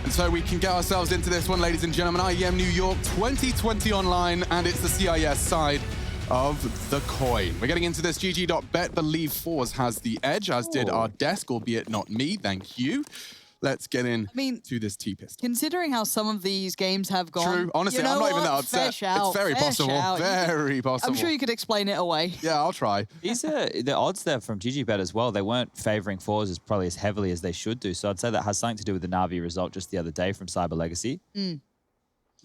So we can get ourselves into this one, ladies and gentlemen. IEM New York 2020 online, and it's the CIS side of the coin. We're getting into this. GG.bet believe forZe has the edge, as did our desk, albeit not me. Thank you. Let's get in to this T-pistol. Considering how some of these games have gone... True. Honestly, I'm not even that upset. It's very possible. Very possible. I'm sure you could explain it away. Yeah, I'll try. These are the odds there from GGBet as well. They weren't favouring forZe as probably as heavily as they should do. So I'd say that has something to do with the Na'Vi result just the other day from Cyber Legacy.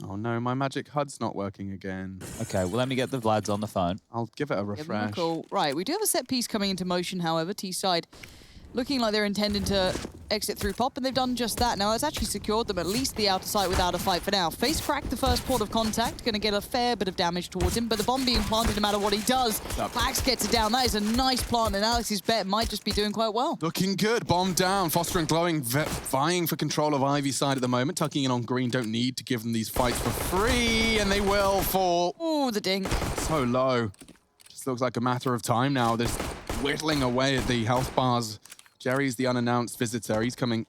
Oh no, my magic HUD's not working again. Okay, well let me get the Vlads on the phone. I'll give it a refresh. Right, we do have a set piece coming into motion, however, T-side. Looking like they're intending to exit through pop, and they've done just that. Now, it's actually secured them at least the outer site without a fight for now. Face cracked the first port of contact, going to get a fair bit of damage towards him, but the bomb being planted no matter what he does. Pax gets it down. That is a nice plant, and Alex's bet might just be doing quite well. Looking good. Bomb down. Foster and Glowing vying for control of Ivy's side at the moment. Tucking in on green. Don't need to give them these fights for free, and they will fall. Ooh, the dink. So low. Just looks like a matter of time now. They're whittling away at the health bars. Jerry's the unannounced visitor. He's coming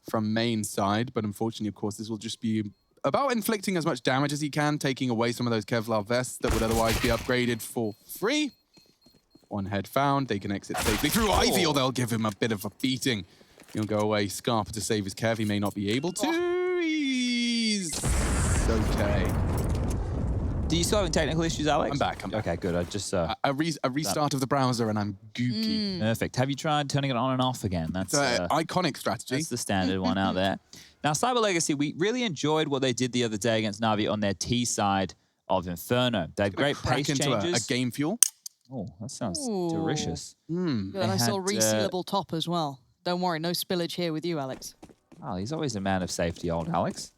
from main side, but unfortunately, of course, this will just be about inflicting as much damage as he can, taking away some of those Kevlar vests that would otherwise be upgraded for free. One head found. They can exit safely through Ivy, or they'll give him a bit of a beating. He'll go away. Scarpa to save his Kev. He may not be able to. He's okay. Do you still having technical issues, Alex? I'm back. Okay, good. I just a restart of the browser and I'm gooky. Perfect. Have you tried turning it on and off again? That's iconic strategy. That's the standard one out there. Now, Cyber Legacy, we really enjoyed what they did the other day against Na'Vi on their T side of Inferno. They had great pace changes. A game fuel. Oh, that sounds delicious. Got a nice little resealable top as well. Don't worry, no spillage here with you, Alex. Oh, he's always a man of safety, old Alex.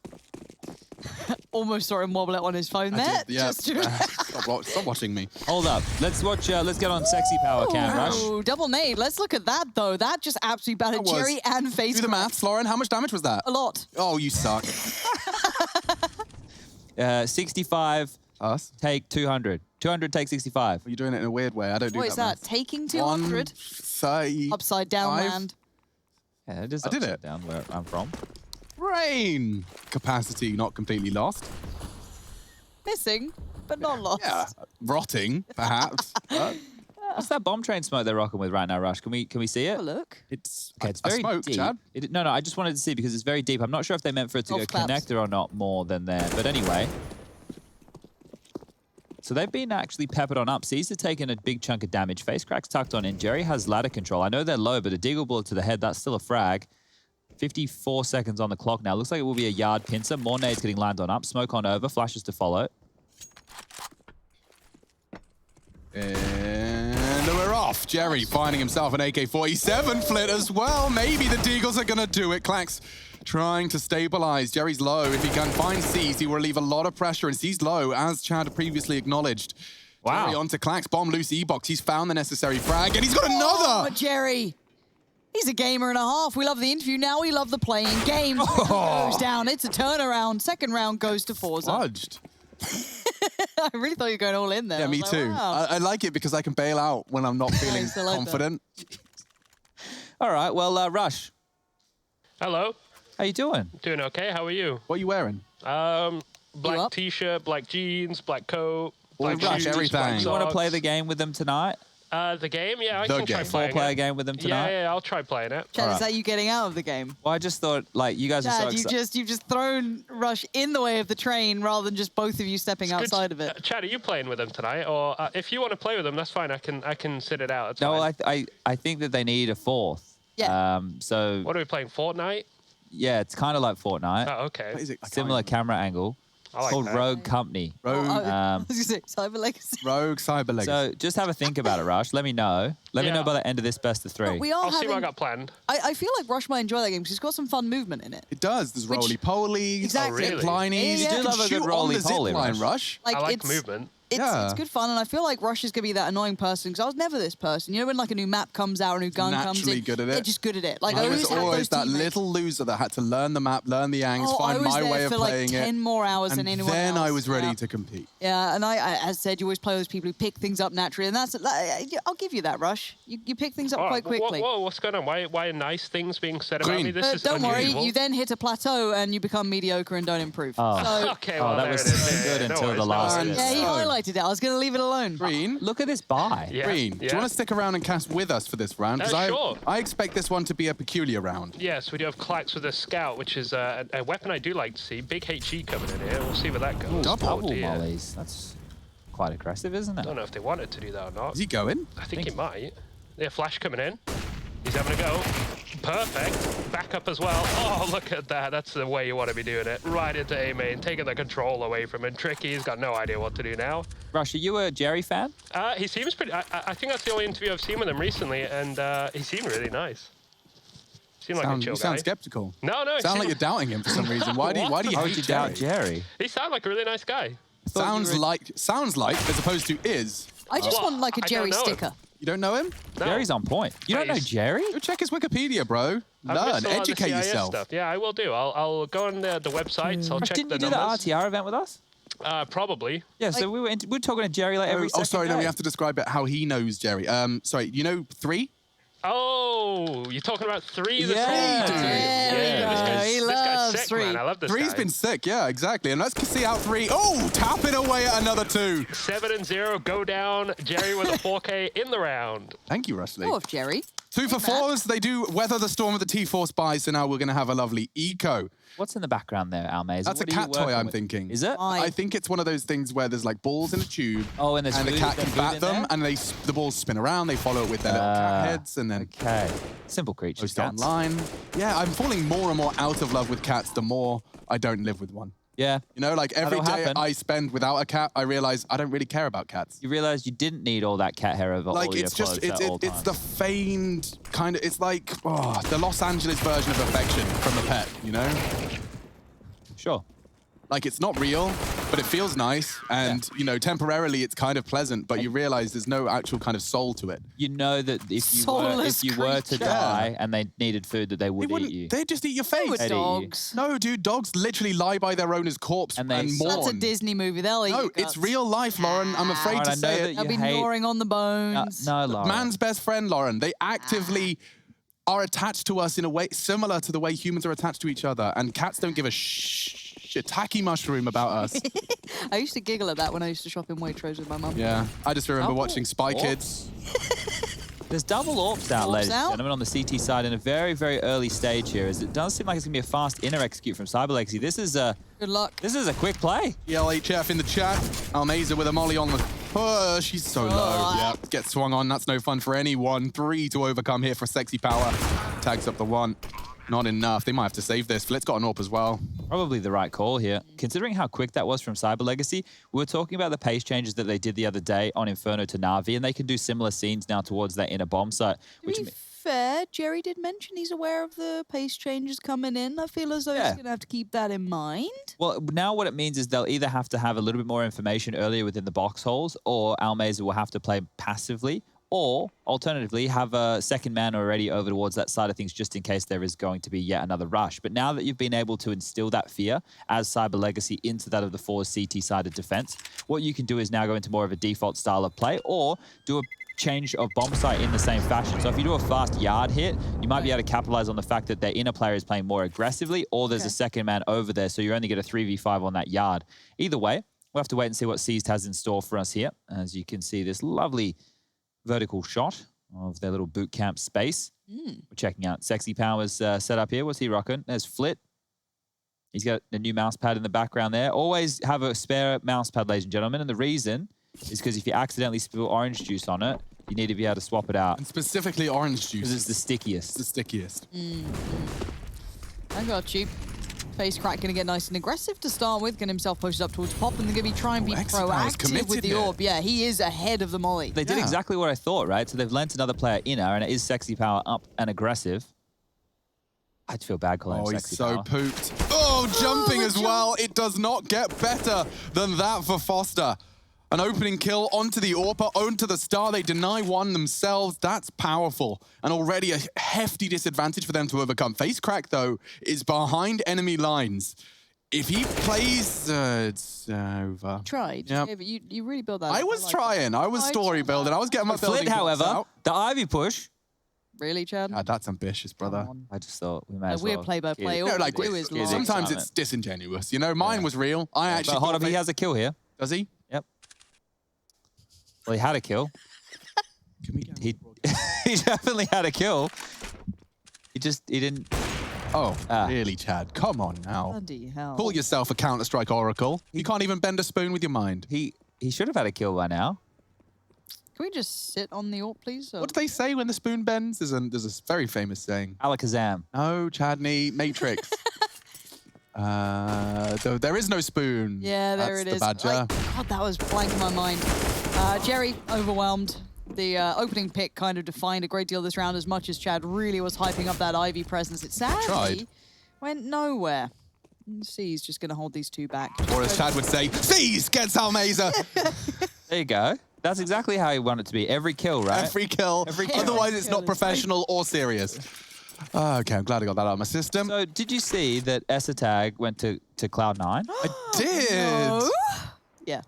Almost saw him wobble it on his phone there. Yeah. Stop watching me. Hold up. Let's watch. Let's get on Sexy Power Cam Rush. Oh, double nade. Let's look at that, though. That just absolutely battered Jerry and Face. Do the maths, Lauren. How much damage was that? A lot. Oh, you suck. 65. Us? Take 200. 200 take 65. You're doing it in a weird way. I don't do that. What is that? Math. Taking 200? 130. Upside down land. Yeah, it is I did it. Down where I'm from. Brain capacity not completely lost. Missing, but not lost. Yeah, rotting, perhaps. What's that bomb train smoke they're rocking with right now, Rush? Can we see it? Have a look. It's very smoke, deep. Chad. No, I just wanted to see because it's very deep. I'm not sure if they meant for it to go connector or not more than there. But anyway. So they've been actually peppered on up. CIS have taken a big chunk of damage. Face cracks tucked on in. Jerry has ladder control. I know they're low, but a deagle bullet to the head, that's still a frag. 54 seconds on the clock now. Looks like it will be a yard pincer. More nades getting landed on up. Smoke on over. Flashes to follow. And we're off. Jerry finding himself an AK-47 flit as well. Maybe the Deagles are going to do it. Clax trying to stabilize. Jerry's low. If he can find CIS, he will relieve a lot of pressure. And CIS low, as Chad previously acknowledged. Wow. Jerry onto Clax. Bomb loose E-box. He's found the necessary frag. And he's got another. Oh, Jerry. He's a gamer and a half. We love the interview. Now we love the playing. Game goes down. It's a turnaround. Second round goes to forZe. Fudged. I really thought you were going all in there. Yeah, me too. Wow. I like it because I can bail out when I'm not feeling like confident. All right, well, Rush. Hello. How you doing? Doing okay. How are you? What are you wearing? Black t-shirt, black jeans, black coat, black Rush, shoes, everything. black You want to socks. play the game with them tonight? The game? Yeah, I can try playing Four-player it. game with them tonight? Yeah, I'll try playing it. Chad, is that you getting out of the game? Well, I just thought, like, you guys are so Chad, excited. you've just thrown Rush in the way of the train rather than just both of you stepping outside of it. Chad, are you playing with them tonight? Or if you want to play with them, that's fine. I can sit it out. It's No, fine. I think that they need a fourth. Yeah. So What are we playing? Fortnite? yeah, it's kind of like Fortnite. Oh, okay. What is it? I can't Similar remember. camera angle. I It's like called that. Rogue Company. Rogue, I was going to say, Cyber Legacy. Rogue Cyber Legacy. So just have a think about it, Rush. Let me know. Let me know by the end of this best of three. We are I'll see what I having, got planned. I feel like Rush might enjoy that game because it's got some fun movement in it. It does. There's Which- roly-polies, Exactly. Oh, really? zip-linies. Yeah, yeah. You do love a good roly-poly, zip line, Rush. Rush. Like I like it's, movement. It's good fun, and I feel like Rush is going to be that annoying person, because I was never this person. You know when like a new map comes out, a new gun comes Naturally in? good at it. They're just good at it. Like, I I was always had always those that teammates. little loser that had to learn the map, learn the angles, I find was my there way of for like playing 10 it. more hours than And anyone then else. I was ready to compete. Yeah, and I, as said, you always play those people who pick things up naturally, and that's, I'll give you that, Rush. You pick things up quite quickly. Whoa, what's going on? Why are nice things being said about me? This is Don't worry, unusual. you then hit a plateau and you become mediocre and don't improve. Oh. So, Okay, well, that there was it is. so good No until worries, the no last worries. bit. yeah, he So- highlighted it. I was going to leave it alone. Green, Look at this buy. Yeah, Green, do you want to stick around and cast with us for this round? Because Sure. I expect this one to be a peculiar round. Yes, we do have Klax with a scout, which is a weapon I do like to see. Big HE coming in here. We'll see where that goes. Double. Oh, Double dear. mollies. That's quite aggressive, isn't I it? don't know if they wanted to do that or not. Is he going? I think he might. Yeah, Flash coming in. He's having a go. Perfect. Back up as well. Oh, look at that. That's the way you want to be doing it. Right into A main, taking the control away from him. Tricky, he's got no idea what to do now. Rush, are you a Jerry fan? He seems pretty... I think that's the only interview I've seen with him recently, and he seemed really nice. Seemed like a chill You guy. sound skeptical. No, he Sound like seemed- you're doubting him for some reason. Why do you How would hate you doubt Jerry? Jerry? He sounded like a really nice guy. Sounds like as opposed to is. I just Well, want like a I don't Jerry know him. sticker. You don't know him? No. Jerry's on point. You don't know He's- Jerry? Go check his Wikipedia, bro. I've Learn, missed a lot of the educate CIS yourself. Stuff. Yeah, I will do. I'll go on the websites. I'll Rush, check didn't the you do numbers. the RTR event with us? Probably. Yeah, so we were talking to Jerry like every second sorry, no, day. we have to describe it how he knows Jerry. Sorry, you know 3? Oh, you're talking about 3 this Yeah, season. dude. There we go. He This guy's loves sick, 3. man. I love this 3's guy. been sick, yeah, exactly. And let's see out 3. Oh, tapping away at another 2. 7-0, go down. Jerry with a 4K in the round. Thank you, Rushley. Oh, Jerry. 2 for Hey, Matt. 4s. They do weather the storm with the T4 spies, so now we're going to have a lovely eco. What's in the background there, Almaze? That's a What are you cat toy, working I'm with? thinking. Is it? Why? I think it's one of those things where there's like balls in a tube. Oh, and there's the food- cat there's can food bat in them, there? and the balls spin around. They follow it with their little cat heads, and then Okay. Simple creatures, post cats. online. Yeah, I'm falling more and more out of love with cats the more I don't live with one. Yeah. You know, like every That'll day happen. I spend without a cat, I realize I don't really care about cats. You realized you didn't need all that cat hair over Like all your it's clothes just at all it's times. the feigned kind of. It's like the Los Angeles version of affection from a pet. You know, Sure. like it's not real, but it feels nice, and you know, temporarily it's kind of pleasant. But you realize there's no actual kind of soul to it. You know that if you Soulless were to creature. die and they needed food, that they They would eat wouldn't. you. They'd just eat your They face. were They'd eat you. dogs. No, dude, dogs literally lie by their owner's corpse And and, they mourn. That's a Disney movie. They'll eat No, your it's guts. real life, Lauren. I'm afraid Lauren, to I know say that it. They'll be hate- gnawing on the bones. No, Lauren. Man's best friend, Lauren. They actively are attached to us in a way similar to the way humans are attached to each other, and cats don't give a shiitake mushroom about us. I used to giggle at that when I used to shop in Waitrose with my mum. Yeah, I just remember Oh, watching Spy Orcs. Kids. There's double AWPs out, AWPs ladies and out? gentlemen, on the CT side in a very, very early stage here, as it does seem like it's going to be a fast inner execute from Cyber Legacy. This is a Good luck. quick play. ELHF in the chat. Almaza with a molly on the push. She's so low. Oh. Yeah, gets swung on. That's no fun for anyone. 3 to overcome here for Sexy Power. Tags up the 1. Not enough. They might have to save this. Flit's got an AWP as well. Probably the right call here. Considering how quick that was from Cyber Legacy, we were talking about the pace changes that they did the other day on Inferno to Na'Vi, and they can do similar scenes now towards that inner bomb site. To be fair, Jerry did mention he's aware of the pace changes coming in. I feel as though Yeah. he's going to have to keep that in mind. Well, now what it means is they'll either have to have a little bit more information earlier within the box holes, or Almaza will have to play passively, or alternatively have a second man already over towards that side of things just in case there is going to be yet another rush. But now that you've been able to instill that fear as Cyber Legacy into that of the forZe CT-sided defense, what you can do is now go into more of a default style of play, or do a change of bomb site in the same fashion. So if you do a fast yard hit, you might be able to capitalize on the fact that their inner player is playing more aggressively, or there's a second man over there, so you only get a 3v5 on that yard. Either way, we'll have to wait and see what CIS has in store for us here. As you can see, this lovely vertical shot of their little boot camp space. We're checking out Sexy Power's set up here. What's he rocking? There's Flit. He's got a new mouse pad in the background there. Always have a spare mouse pad, ladies and gentlemen. And the reason is because if you accidentally spill orange juice on it, you need to be able to swap it out. And specifically orange juice. Because it's the stickiest. the stickiest. I got you. Face Crack going to get nice and aggressive to start with, getting himself posted up towards Pop, and they're going to be trying to be X-Power's proactive with committed the here. AWP. Yeah, he is ahead of the molly. They did Yeah. exactly what I thought, right? So they've lent another player inner, and it is Sexy Power up and aggressive. I'd feel bad calling him Oh, he's Sexy so Power. pooped. Oh, jumping the as jump. well. It does not get better than that for Foster. An opening kill onto the AWPer, onto the Star. They deny one themselves. That's powerful. And already a hefty disadvantage for them to overcome. FaceCrack, though, is behind enemy lines. If he plays, it's over. Tried. Yep. Yeah, but you really built that. I was trying. I was story building. I was getting my building Flint, blocks however, out. the Ivy push. Really, Chad? God, that's ambitious, brother. I just thought we may as Weird well. play-by-play. keep All it. No, like, we do is lie. sometimes it's disingenuous. You know, mine was real. I actually. But hold thought on, he it- has a kill here. Does he? Yep. Well, he had a kill. Can we get He he definitely had a kill. He didn't. Oh, really, Chad? Come on now. Bloody hell. Call yourself a Counter-Strike oracle. You can't even bend a spoon with your mind. He should have had a kill by now. Can we just sit on the AWP, please? Or- What do they say when the spoon bends? There's a very famous saying. Alakazam. No, Chadney, Matrix. There is no spoon. Yeah, there That's it the is. badger. God, that was blank in my mind. Jerry, overwhelmed. The opening pick kind of defined a great deal this round as much as Chad really was hyping up that Ivy presence. It sadly Tried. went nowhere. CIS just going to hold these two back. Or as Chad would say, CIS gets Almeza. There you go. That's exactly how you want it to be. Every kill, right? Every kill. Every kill. Otherwise, it's not professional or serious. Okay, I'm glad I got that out of my system. So, did you see that Esatag went to Cloud9? I did. No. Yeah.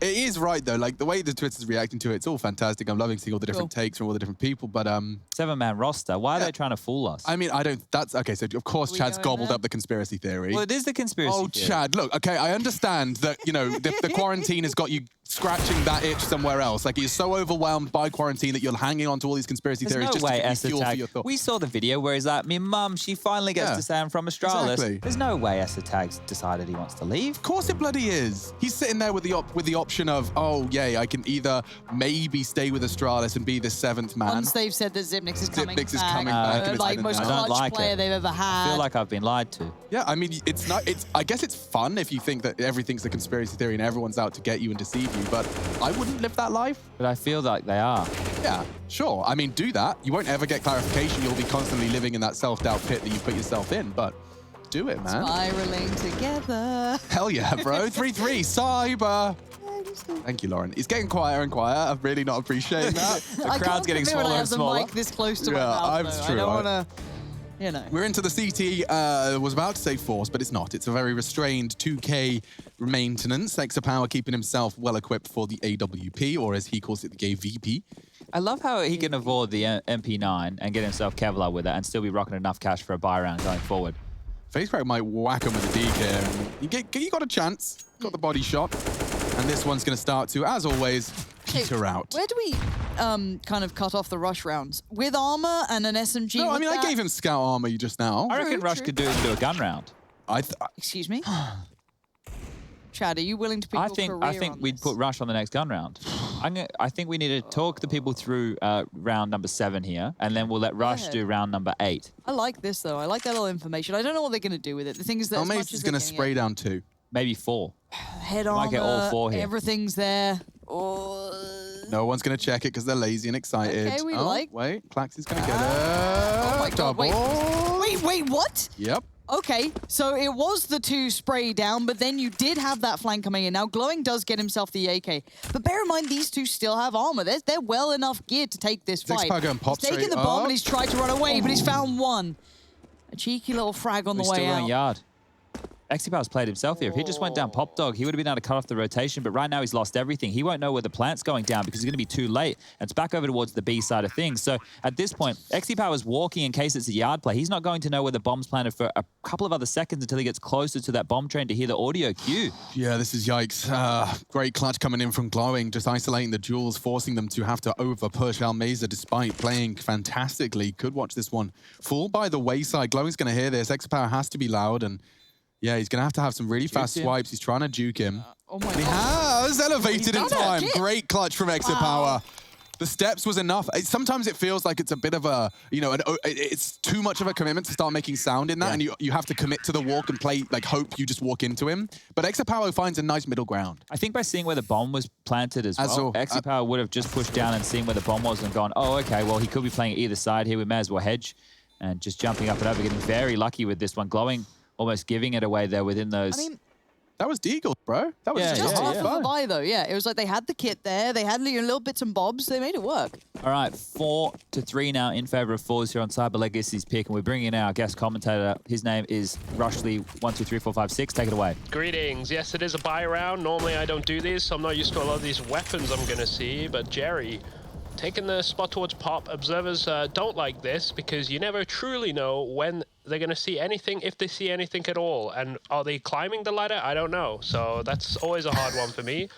It is right though. Like the way the Twitter's reacting to it, it's all fantastic. I'm loving seeing all the different takes from all the different people. But 7-man roster. Why are they trying to fool us? I mean, I don't. That's okay. So of course, Are we Chad's going gobbled there? up the conspiracy theory. Well, it is the conspiracy Oh, theory. Chad, look. Okay, I understand that the quarantine has got you scratching that itch somewhere else. Like you're so overwhelmed by quarantine that you're hanging on to all these conspiracy There's theories no just way to give you fuel for Esatag. your thoughts. We saw the video where he's like, "Me mum, she finally gets Yeah. to say I'm from Australis." Exactly. There's no way Esatag's decided he wants to leave. Of course it bloody is. He's sitting there with the option of, oh, yay, I can either maybe stay with Astralis and be the 7th man. Once they've said that Zipnix is coming Zipnix is back, coming back and it's like like, most I don't clutch like player it. they've ever I had. feel like I've been lied to. Yeah, I mean, it's not. I guess it's fun if you think that everything's a conspiracy theory and everyone's out to get you and deceive you. But I wouldn't live that life. But I feel like they are. Yeah, sure. I mean, do that. You won't ever get clarification. You'll be constantly living in that self-doubt pit that you put yourself in. But do it, man. Spiraling together. Hell yeah, bro. 3-3, cyber. Thank you, Lauren. It's getting quieter and quieter. I'm really not appreciating that. The I crowd's can't getting commit when smaller I and have the smaller. mic this close to my Yeah, mouth. it's though. true. I don't want to, We're into the CT, was about to say force, but it's not. It's a very restrained 2K maintenance. Exapower keeping himself well equipped for the AWP, or as he calls it, the AVP. I love how he can avoid the MP9 and get himself Kevlar with it and still be rocking enough cash for a buy round going forward. FaceCrack might whack him with a DK. And you got a chance. Got the body shot. And this one's going to start to, as always, peter out. Where do we kind of cut off the rush rounds? With armor and an SMG? No, I with mean, I that? gave him scout armor just now. I reckon True, Rush true. could do a gun round. Excuse me? Chad, are you willing to put I your think career on we'd this? put Rush on the next gun round. I think we need to talk the people through round number 7 here, and then we'll let Rush Yeah. do round number 8. I like this, though. I like that little information. I don't know what they're going to do with it. The thing is that as much Almaze as is they're going to getting spray down 2. Maybe 4. head might armor, get all 4 here. everything's there. Oh. No one's going to check it because they're lazy and excited. Okay, we oh, like- Wait, Clax is going to get it. Oh my God, wait. Double. Wait, what? Yep. Okay, so it was the 2 spray down, but then you did have that flank coming in. Now, Glowing does get himself the AK. But bear in mind, these 2 still have armor. They're well enough geared to take this fight. Zixpar going pop He's taken straight the bomb up. and he's tried to run away, but he's found one. A cheeky little frag on the He's way still out. running yard. Exypower's played himself here. If he just went down Pop Dog, he would have been able to cut off the rotation, but right now he's lost everything. He won't know where the plant's going down because he's going to be too late, and it's back over towards the B side of things. So at this point, Exypower's walking in case it's a yard play. He's not going to know where the bomb's planted for a couple of other seconds until he gets closer to that bomb train to hear the audio cue. Yeah, this is yikes. Great clutch coming in from Glowing, just isolating the duels, forcing them to have to over-push Almeza despite playing fantastically. Could watch this one fall by the wayside. Glowing's going to hear this. Exapower has to be loud, and yeah, he's going to have some really fast him. swipes. He's trying to juke him. Oh my He God. has elevated in done it. time. Shit. Great clutch from Exapower. The steps was enough. Sometimes it feels like it's a bit of a, it's too much of a commitment to start making sound in that, and you have to commit to the walk and play, like, hope you just walk into him. But Exapower finds a nice middle ground. I think by seeing where the bomb was planted as As well, well. Exypower would have just pushed down and seen where the bomb was and gone, oh, okay, well, he could be playing either side here. We may as well hedge. And just jumping up and over, getting very lucky with this one. Glowing, almost giving it away there within those. I mean, That was Deagle, bro. That was Yeah, just Just yeah, half yeah. of a buy, though. Yeah, it was like they had the kit there. They had little bits and bobs. They made it work. All right, 4-3 now in favor of forZe here on Cyber Legacy's pick, and we're bringing in our guest commentator. His name is Rushley123456. Take it away. Greetings. Yes, it is a buy round. Normally I don't do these, so I'm not used to a lot of these weapons I'm going to see. But Jerry, taking the spot towards Pop. Observers don't like this because you never truly know when they're going to see anything, if they see anything at all. And are they climbing the ladder? I don't know. So that's always a hard one for me.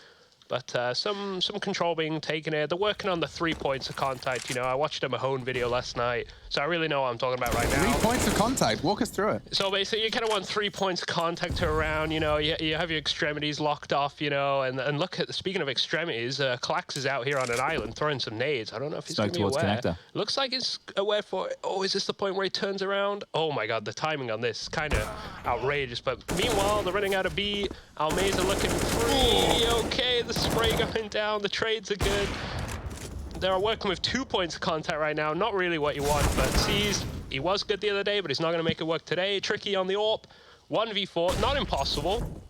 But some control being taken here. They're working on the 3 points of contact. You know, I watched a Mahone video last night, so I really know what I'm talking about right now. 3 points of contact. Walk us through it. So basically, you kind of want 3 points of contact around. You know, you have your extremities locked off. You know, and look at, speaking of extremities, Klax is out here on an island throwing some nades. I don't know if he's going to be towards aware. connector. Looks like he's aware for. Oh, is this the point where he turns around? Oh my God, the timing on this kind of outrageous. But meanwhile, they're running out of B. Almeza looking free. Okay, the spray going down. The trades are good. They're working with 2 points of contact right now. Not really what you want, but CIS, he was good the other day, but he's not going to make it work today. Tricky on the AWP. 1v4, not impossible.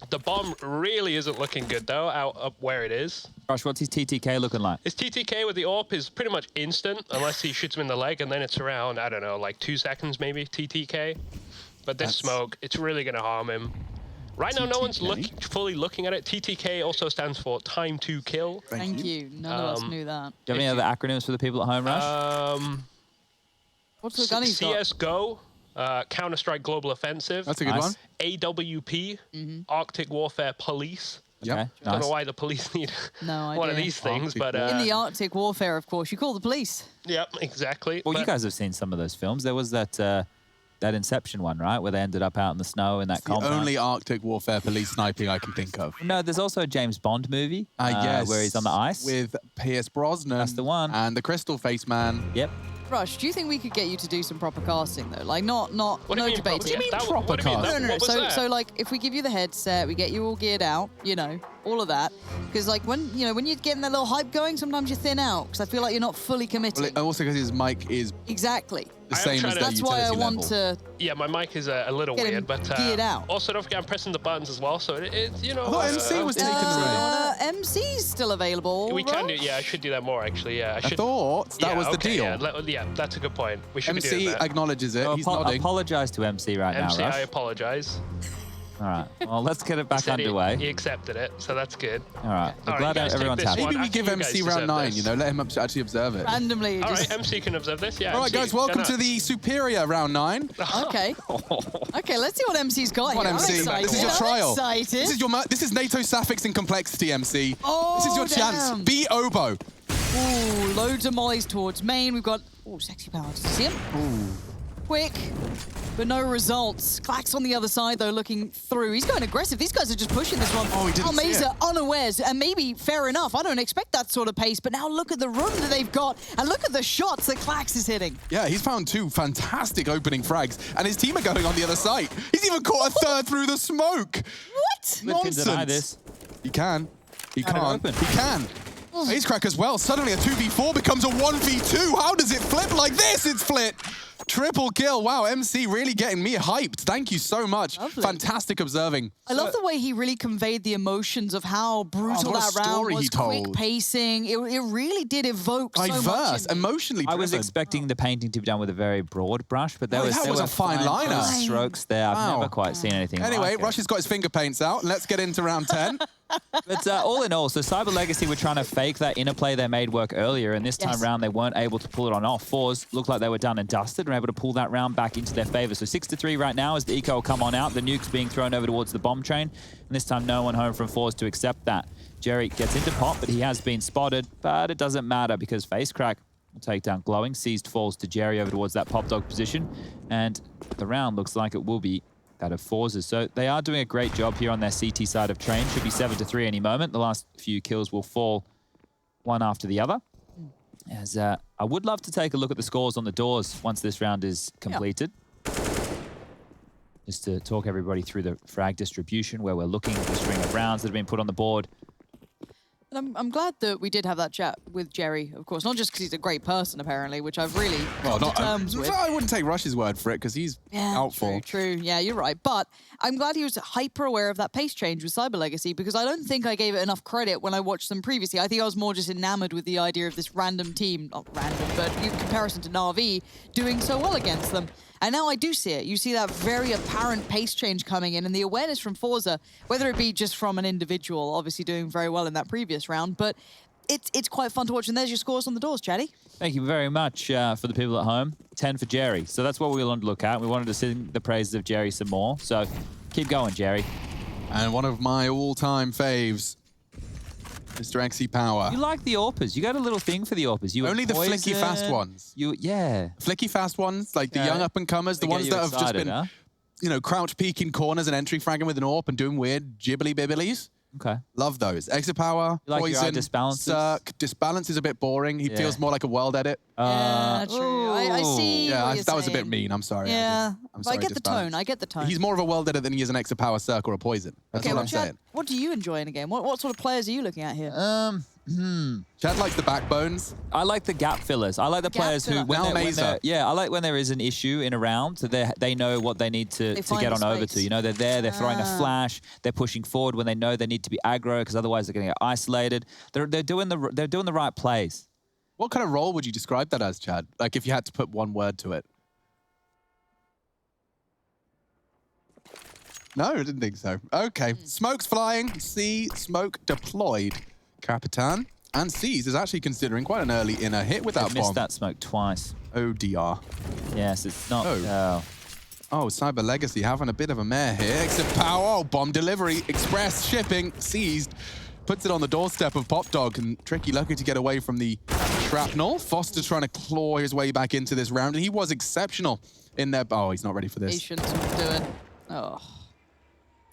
The bomb really isn't looking good, though, out up where it is. Rush, what's his TTK looking like? His TTK with the AWP is pretty much instant, unless he shoots him in the leg, and then it's around, I don't know, like 2 seconds maybe, TTK. But this smoke, it's really going to harm him. Right now, no one's fully looking at it. TTK also stands for time to kill. Thank you. None of us knew that. Do you have any other acronyms for the people at home, Rush? What's the gun he's got? CSGO, Counter-Strike Global Offensive. That's a good one. AWP, Arctic Warfare Police. Yep. Okay, Don't know nice. why the police need No one of idea. these things, Arctic but... In the Arctic warfare, of course, you call the police. Yep, exactly. Well, but you guys have seen some of those films. There was that that Inception one, right, where they ended up out in the snow in that The compound. only Arctic warfare police sniping I can think of. No, there's also a James Bond movie Yes. where he's on the ice. With Pierce Brosnan. That's the one. And the Crystal Face Man. Yep. Rush, do you think we could get you to do some proper casting, though? Like, not What do no you mean proper? debating. That- proper what do you mean? cast? No. What was that? So, like, if we give you the headset, we get you all geared out, you know, all of that. Because, like, when you're getting that little hype going, sometimes you thin out. Because I feel like you're not fully committing. Well, also because his mic is Exactly. the I am same trying as to- the That's why I utility want level. to. Yeah, my mic is a little Get him weird, but geared out. also don't forget I'm pressing the buttons as well, so it you know... I thought MC was taking the reins. MC's still available. We can do, Rush? yeah, I should do that more, actually, yeah. I thought that Yeah, was the okay, deal. Yeah, that's a good point. We should be MC doing that. acknowledges it. So He's nodding. apologize to MC right MC, now, I Rush. apologize. All right. Well, let's get it back Said underway. He accepted it, so that's good. All right. We're All right, glad you guys take everyone's this happy. one. Maybe we Actually, give you guys MC deserve round 9, this. you know, let him actually observe it. Randomly. All just, right, MC can observe this, yeah. All right, MC, guys, go welcome nuts. to the Superior round 9. Okay. Okay, let's see what MC's got Come on, here. MC. I'm excited. This is your trial. I'm excited. This is NATO suffix in complexity, MC. Oh, this is your chance. damn. Be oboe. Ooh, loads of mollies towards main. We've got, sexy powers. See him? Quick, but no results. Klax on the other side, though, looking through. He's going aggressive. These guys are just pushing this one. Oh, he didn't see Almeza it. unawares, and maybe fair enough. I don't expect that sort of pace, but now look at the room that they've got, and look at the shots that Klax is hitting. Yeah, he's found 2 fantastic opening frags, and his team are going on the other side. He's even caught a third through the smoke. What? We can deny Nonsense. this. He can. He Had it can't. open. He can. Ace crack as well. Suddenly a 2v4 becomes a 1v2. How does it flip like this? It's flipped. Triple kill. Wow, MC really getting me hyped. Thank you so much. Lovely. Fantastic observing. I love the way he really conveyed the emotions of how brutal what a that round story was. he Quick told. pacing. It really did evoke so much. Diverse, in me. emotionally I was driven. expecting the painting to be done with a very broad brush, but there Oh, was, that there was were a fine liner. strokes there. I've Wow. never quite seen anything Anyway, like it. Rush has got his finger paints out. Let's get into round 10. But all in all, so Cyber Legacy were trying to fake that interplay they made work earlier, and this time Yes. round they weren't able to pull it on off. forZe looked like they were done and dusted and were able to pull that round back into their favor. So 6-3 right now as the eco will come on out. The nuke's being thrown over towards the bomb train, and this time no one home from forZe to accept that. Jerry gets into Pop, but he has been spotted, but it doesn't matter because FaceCrack will take down Glowing. Seized falls to Jerry over towards that Pop Dog position, and the round looks like it will be that of forZe. So they are doing a great job here on their CT side of train. Should be 7-3 any moment. The last few kills will fall one after the other. As I would love to take a look at the scores on the doors once this round is completed. Just to talk everybody through the frag distribution where we're looking at the string of rounds that have been put on the board. I'm glad that we did have that chat with Jerry, of course. Not just because he's a great person, apparently, which I've really come to terms with. I wouldn't take Rush's word for it because he's helpful. True. Yeah, you're right. But I'm glad he was hyper aware of that pace change with Cyber Legacy because I don't think I gave it enough credit when I watched them previously. I think I was more just enamored with the idea of this random team, not random, but in comparison to Na'Vi, doing so well against them. And now I do see it. You see that very apparent pace change coming in and the awareness from forZe, whether it be just from an individual, obviously doing very well in that previous round, but it's quite fun to watch. And there's your scores on the doors, Chatty. Thank you very much for the people at home. 10 for Jerry. So that's what we wanted to look at. We wanted to sing the praises of Jerry some more. So keep going, Jerry. And one of my all-time faves, Mr. XE Power. You like the AWPers. You got a little thing for the AWPers. You Only the flicky fast ones. Yeah. Flicky fast ones, like the young up-and-comers, the ones that have just been, you know, crouch peeking corners and entry fragging with an AWP and doing weird jibbly-bibblies. Okay. Love those. Exit Power, you like Poison, your disbalances? Cirque. Disbalance is a bit boring. He feels more like a world edit. Yeah, true. I see. Yeah, what that was a bit saying. mean. I'm sorry. Yeah, I'm but I sorry, get the tone. I get the tone. He's more of a world edit than he is an Exit Power, Cirque, or a Poison. That's all I'm saying. What do you enjoy in a game? What sort of players are you looking at here? Chad likes the backbones. I like the gap fillers. I like the players who, I like when there is an issue in a round, so they know what they need to get on over to. You know, they're there, they're throwing a flash, they're pushing forward when they know they need to be aggro because otherwise they're going to get isolated. They're doing the right plays. What kind of role would you describe that as, Chad? Like if you had to put one word to it. No, I didn't think so. Okay, smoke's flying. C, smoke deployed. Capitan. And CIS is actually considering quite an early inner hit with that bomb. Missed that smoke twice. ODR. Yes, it's not. Oh, Cyber Legacy having a bit of a mare here. Exit Power. Oh, bomb delivery. Express shipping. Seized. Puts it on the doorstep of Pop Dog. And Tricky lucky to get away from the shrapnel. Foster trying to claw his way back into this round. And he was exceptional in there. Oh, he's not ready for this. Patience will do it. Oh.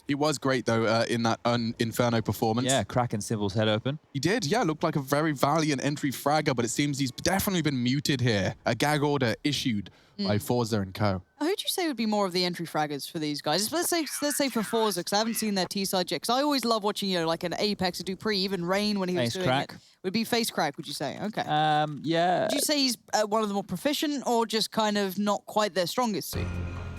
He was great, though, in that Inferno performance. Yeah, cracking Symbol's head open. He did, yeah. Looked like a very valiant entry fragger, but it seems he's definitely been muted here. A gag order issued by forZe and co. Who'd you say would be more of the entry fraggers for these guys? Let's say for forZe, because I haven't seen their T-side yet. Because I always love watching, you know, like an Apex, a Dupree, even Rain when he was doing it. Would be face crack, would you say? Okay. Yeah. Would you say he's one of the more proficient or just kind of not quite their strongest suit?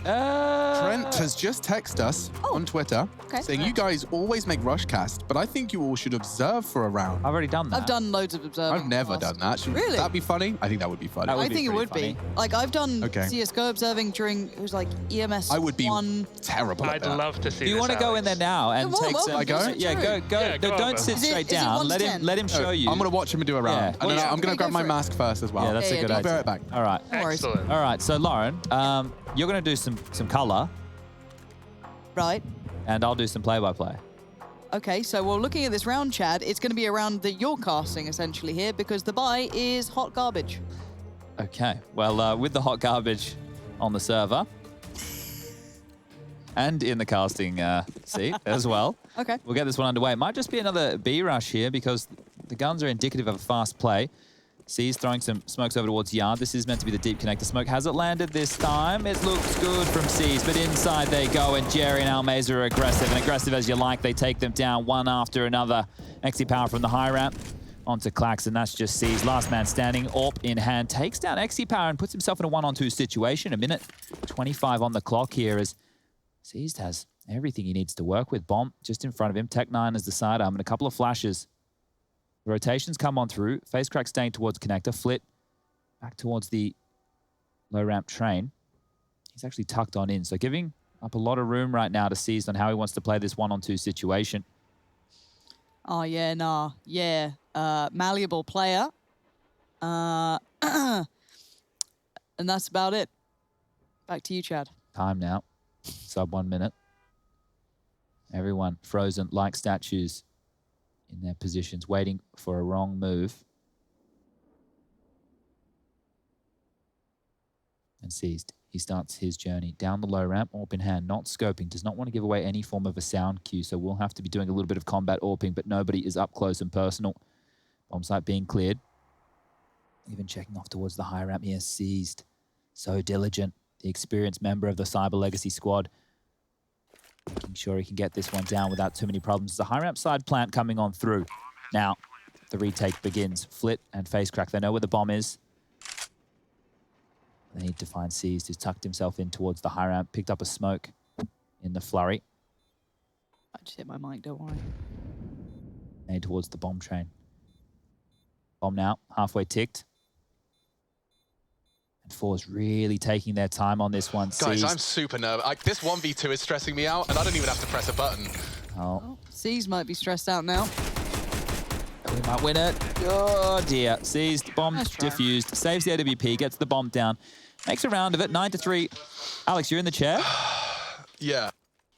Trent has just texted us on Twitter saying you guys always make Rushcast, but I think you all should observe for a round. I've already done that. I've done loads of observing. I've never done that. Would that be funny? I think that would be funny. I think it would be. Like, I've done Okay. CSGO observing during, it was like EMS I would be 1. terrible at I'd that. love to see Do you this, want to go in there now and Come on, take well, some? I go? Yeah, go. Yeah, go Don't over. sit Is it- straight is it down. 1 to Let 10? him show you. I'm going to watch him do a round. Yeah. And then Yeah. I'm going to Okay, grab go my for it. mask first as well. Yeah, that's a good I'll be idea. right back. All right. Excellent. All right. So Lauren, you're going to do some color, Right. and I'll do some play-by-play. Okay, so well, looking at this round, Chad, it's going to be a round that you're casting essentially here because the buy is hot garbage. Okay. Well, with the hot garbage on the server and in the casting seat as well. Okay. We'll get this one underway. It might just be another B rush here because the guns are indicative of a fast play. CIS throwing some smokes over towards Yard. This is meant to be the deep connector smoke. Has it landed this time? It looks good from CIS, but inside they go, and Jerry and Almeza are aggressive, and aggressive as you like. They take them down one after another. XE Power from the high ramp onto Clax, and that's just CIS. Last man standing, AWP in hand, takes down XE Power and puts himself in a 1-on-2 situation. A minute 25 on the clock here as CIS has everything he needs to work with. Bomb just in front of him. Tech9 as the sidearm, and a couple of flashes. The rotations come on through. Face crack staying towards connector. Flit back towards the low ramp train. He's actually tucked on in, so giving up a lot of room right now to CIS on how he wants to play this 1-on-2 situation. Oh, yeah, nah. Yeah. Malleable player. And that's about it. Back to you, Chad. Time now. Sub 1 minute. Everyone frozen like statues in their positions, waiting for a wrong move. And seized. He starts his journey down the low ramp, AWP in hand, not scoping, does not want to give away any form of a sound cue, so we'll have to be doing a little bit of combat AWPing, but nobody is up close and personal. Bomb site being cleared. Even checking off towards the high ramp here, seized. So diligent, the experienced member of the Cyber Legacy squad. Making sure he can get this one down without too many problems. There's a high ramp side plant coming on through. Now, the retake begins. Flit and FaceCrack, they know where the bomb is. They need to find CIS, who's tucked himself in towards the high ramp, picked up a smoke in the flurry. I just hit my mic, don't worry. Made towards the bomb train. Bomb now, halfway ticked. And forZe really taking their time on this one. Guys, I'm super nervous. This 1v2 is stressing me out, and I don't even have to press a button. Oh, CIS might be stressed out now. we might win it. Oh dear. Seized, bomb Nice try. diffused, saves the AWP, gets the bomb down. Makes a round of it, 9-3. Alex, you're in the chair? Yeah.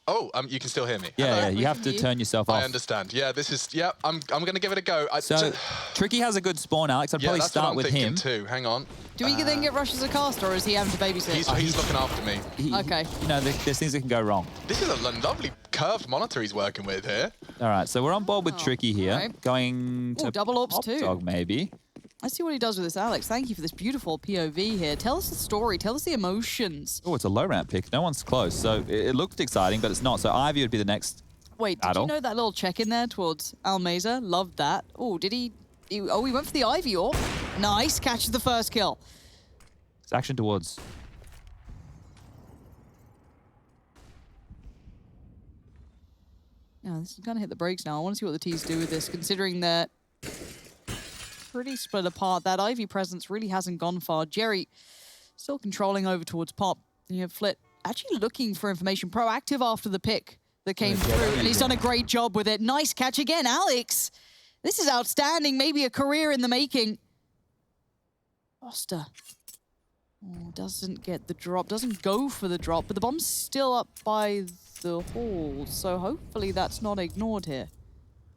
Oh, you can still hear me. Yeah, Hello? yeah, you have to turn yourself off. I understand. Yeah, this is, yeah, I'm going to give it a go. So, Tricky has a good spawn, Alex. I'd probably that's start what I'm with him. too. Hang on. Do we then get Rush as a caster, or is he having to babysit? He's looking after me. Okay. You know, there's things that can go wrong. This is a lovely curved monitor he's working with here. All right, so we're on board with Oh, Tricky here. alright. Going to double ops too. Dog maybe. Let's see what he does with this, Alex. Thank you for this beautiful POV here. Tell us the story. Tell us the emotions. Oh, it's a low ramp pick. No one's close. So it looked exciting, but it's not. So Ivy would be the next. Wait, did Battle. you know that little check in there towards Almeza? Loved that. Oh, did he? Oh, he went for the Ivy AWP. Nice. Catches the first kill. It's action towards. Yeah, this is going to hit the brakes now. I want to see what the T's do with this, considering that pretty split apart. That Ivy presence really hasn't gone far. Jerry still controlling over towards Pop. And you have Flit actually looking for information, proactive after the pick that came through, and he's done a great job with it. Nice catch again, Alex. This is outstanding. Maybe a career in the making. Foster. Oh, doesn't get the drop, doesn't go for the drop, but the bomb's still up by the hall, so hopefully that's not ignored here.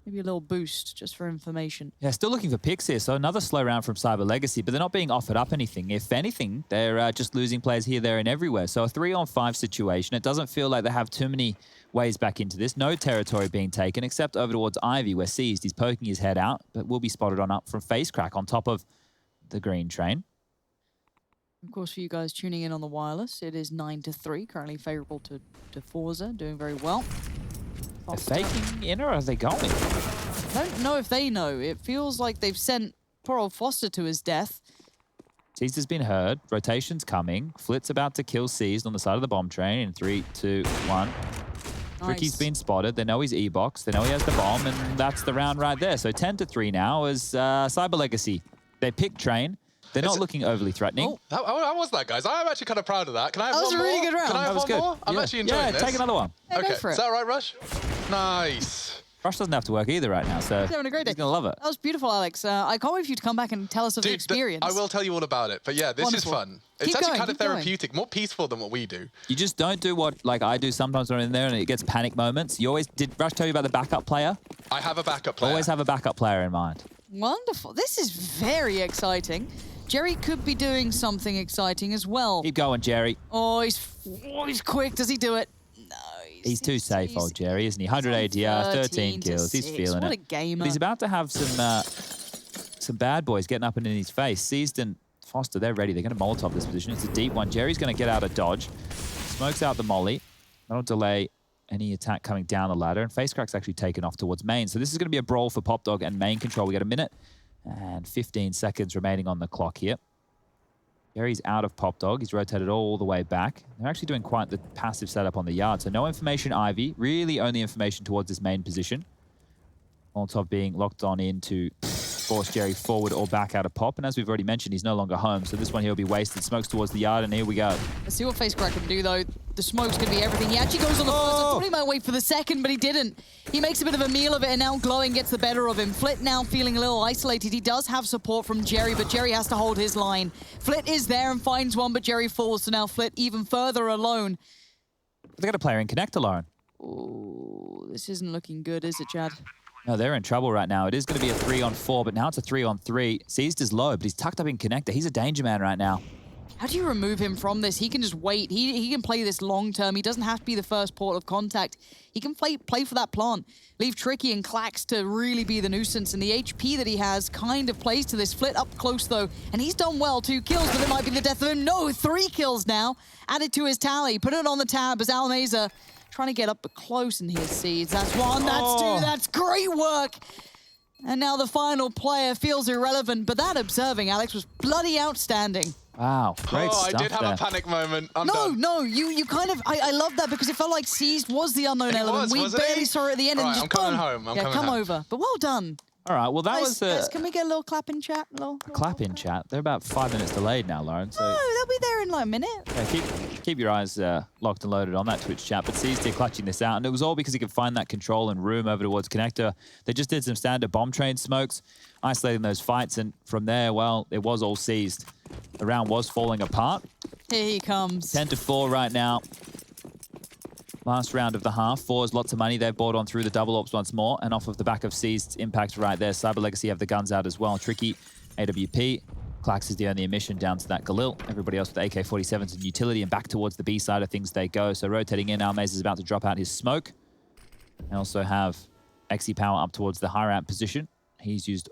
Maybe a little boost just for information. Yeah, still looking for picks here. So another slow round from Cyber Legacy, but they're not being offered up anything. If anything, they're just losing players here, there, and everywhere. So a 3-on-5 situation. It doesn't feel like they have too many ways back into this. No territory being taken, except over towards Ivy, where Seized, he's poking his head out, but will be spotted on up from FaceCrack on top of the green train. Of course, for you guys tuning in on the wireless, it is 9-3, currently favorable to forZe, doing very well. Are they faking in or are they going? I don't know if they know. It feels like they've sent poor old Foster to his death. Seized has been heard. Rotation's coming. Flit's about to kill Seized on the side of the bomb train in 3, 2, 1. Tricky's Nice. been spotted. They know he's E-box. They know he has the bomb, and that's the round right there. So 10-3 now as Cyber Legacy. They pick train. They're not looking overly threatening. Oh. How was that, guys? I'm actually kind of proud of that. Can I have That was one a really more? good round. Can I That have was one good. more? I'm Yeah. actually enjoying this. take another one. Yeah, go Okay, for is it. that right, Rush? Nice. Rush doesn't have to work either right now, so He's having a great day. he's going to love it. That was beautiful, Alex. I can't wait for you to come back and tell us of the experience. I will tell you all about it. But yeah, this Wonderful. is fun. Keep It's actually going, kind of keep going. therapeutic, more peaceful than what we do. You just don't do what like I do sometimes when I'm in there and it gets panic moments. You always did Rush tell you about the backup player? I have a backup player. Always have a backup player in mind. Wonderful. This is very exciting. Jerry could be doing something exciting as well. Keep going, Jerry. Oh, he's quick. Does he do it? No. He's too safe, old Jerry, isn't he? 100 ADR, 13 kills. He's 13-6. feeling What a it. gamer. But he's about to have some bad boys getting up and in his face. Seized and Foster, they're ready. They're going to Molotov this position. It's a deep one. Jerry's going to get out of dodge. Smokes out the molly. That'll delay any attack coming down the ladder. And FaceCrack's actually taken off towards main. So this is going to be a brawl for Pop Dog and main control. We got a minute and 15 seconds remaining on the clock here. Jerry's out of Pop Dog. He's rotated all the way back. They're actually doing quite the passive setup on the yard. So no information, Ivy. Really only information towards his main position. Molotov being locked on in to force Jerry forward or back out of Pop. And as we've already mentioned, he's no longer home. So this one here will be wasted. Smokes towards the yard, and here we go. Let's see what FaceCrack can do, though. The smoke's going to be everything. He actually goes on the first. I thought he might wait for the second, but he didn't. He makes a bit of a meal of it, and now Glowing gets the better of him. Flit now feeling a little isolated. He does have support from Jerry, but Jerry has to hold his line. Flit is there and finds one, but Jerry falls. So now Flit even further alone. They got a player in Connect alone. Oh, this isn't looking good, is it, Chad? No, they're in trouble right now. It is going to be a 3-on-4, but now it's a 3-on-3. Seized is low, but he's tucked up in Connector. He's a danger man right now. How do you remove him from this? He can just wait. He can play this long term. He doesn't have to be the first port of contact. He can play for that plant. Leave Tricky and Clax to really be the nuisance. And the HP that he has kind of plays to this. Flit up close, though. And he's done well. 2 kills, but it might be the death of him. No, 3 kills now. Added to his tally. Put it on the tab as Almeza trying to get up close, and here's Seeds. That's 1, that's 2, that's great work. And now the final player feels irrelevant, but that observing, Alex, was bloody outstanding. Wow, great I stuff did have there. a panic moment. I'm done. No, you kind of, I love that because it felt like Seized was the unknown element. We wasn't barely he? saw it at the end and Right, just I'm coming boom. home. I'm yeah, coming come home. over. But well done. All right, well, that Guys, was a can we get a little clap in chat? Little clap in chat. They're about 5 minutes delayed now, Lauren. So Oh, they'll be there in like a minute. yeah, keep your eyes locked and loaded on that Twitch chat. But Seized here clutching this out. And it was all because he could find that control and room over towards Connector. They just did some standard bomb train smokes, isolating those fights. And from there, well, it was all Seized. The round was falling apart. Here he comes. 10-4 right now. Last round of the half. forZe, lots of money. They've bought on through the double ops once more. And off of the back of Seized's impact right there, Cyber Legacy have the guns out as well. Tricky, AWP. Klax is the only emission down to that Galil. Everybody else with AK-47s and utility. And back towards the B side of things they go. So rotating in, Almaze is about to drop out his smoke. They also have XE Power up towards the high ramp position. He's used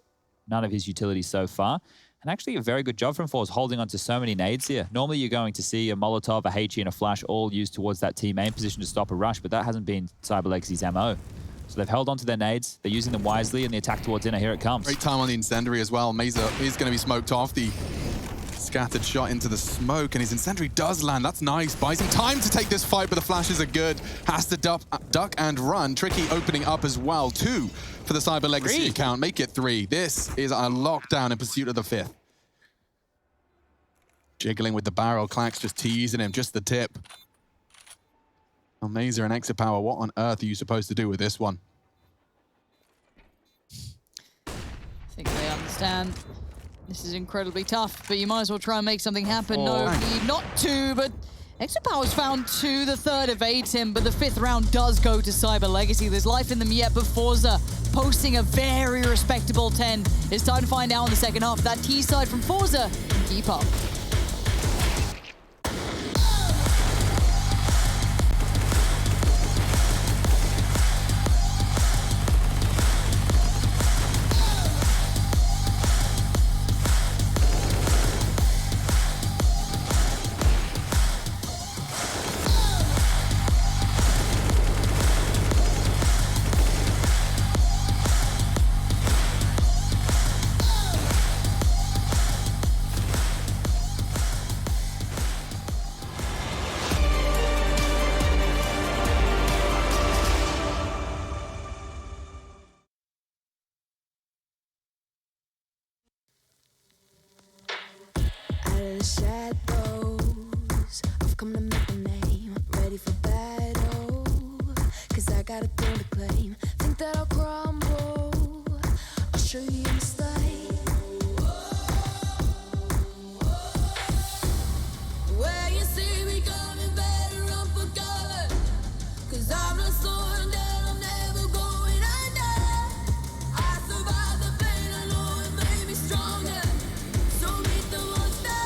none of his utilities so far. And actually a very good job from forZe holding on to so many nades here. Normally you're going to see a Molotov, a HE, and a Flash all used towards that team main position to stop a rush, but that hasn't been Cyber Legacy's MO. So they've held on to their nades, they're using them wisely, and the attack towards inner, here it comes. Great time on the incendiary as well. Meza is going to be smoked off. The scattered shot into the smoke, and his incendiary does land. That's nice. Buys him time to take this fight, but the flashes are good. Has to duck and run. Tricky opening up as well. 2 for the Cyber Legacy account. Make it 3. This is a lockdown in pursuit of the 5th. Jiggling with the barrel. Klax just teasing him, just the tip. Well, Meza and Exit Power, what on earth are you supposed to do with this one? I think they understand. This is incredibly tough, but you might as well try and make something happen. No need not to, but Extra Power's found 2. The 3rd evades him, but the 5th round does go to Cyber Legacy. There's life in them yet, but forZe posting a very respectable 10. It's time to find out in the second half. That T side from forZe can keep up. Shadows, I've come to make a name, ready for battle, cause I got a thing to claim. Think that I'll crumble, I'll show you in style. Where you see me coming, better run for cover, cause I'm not slowing down, I'm never going under. I survived the pain, I know it made me stronger, so meet the monster.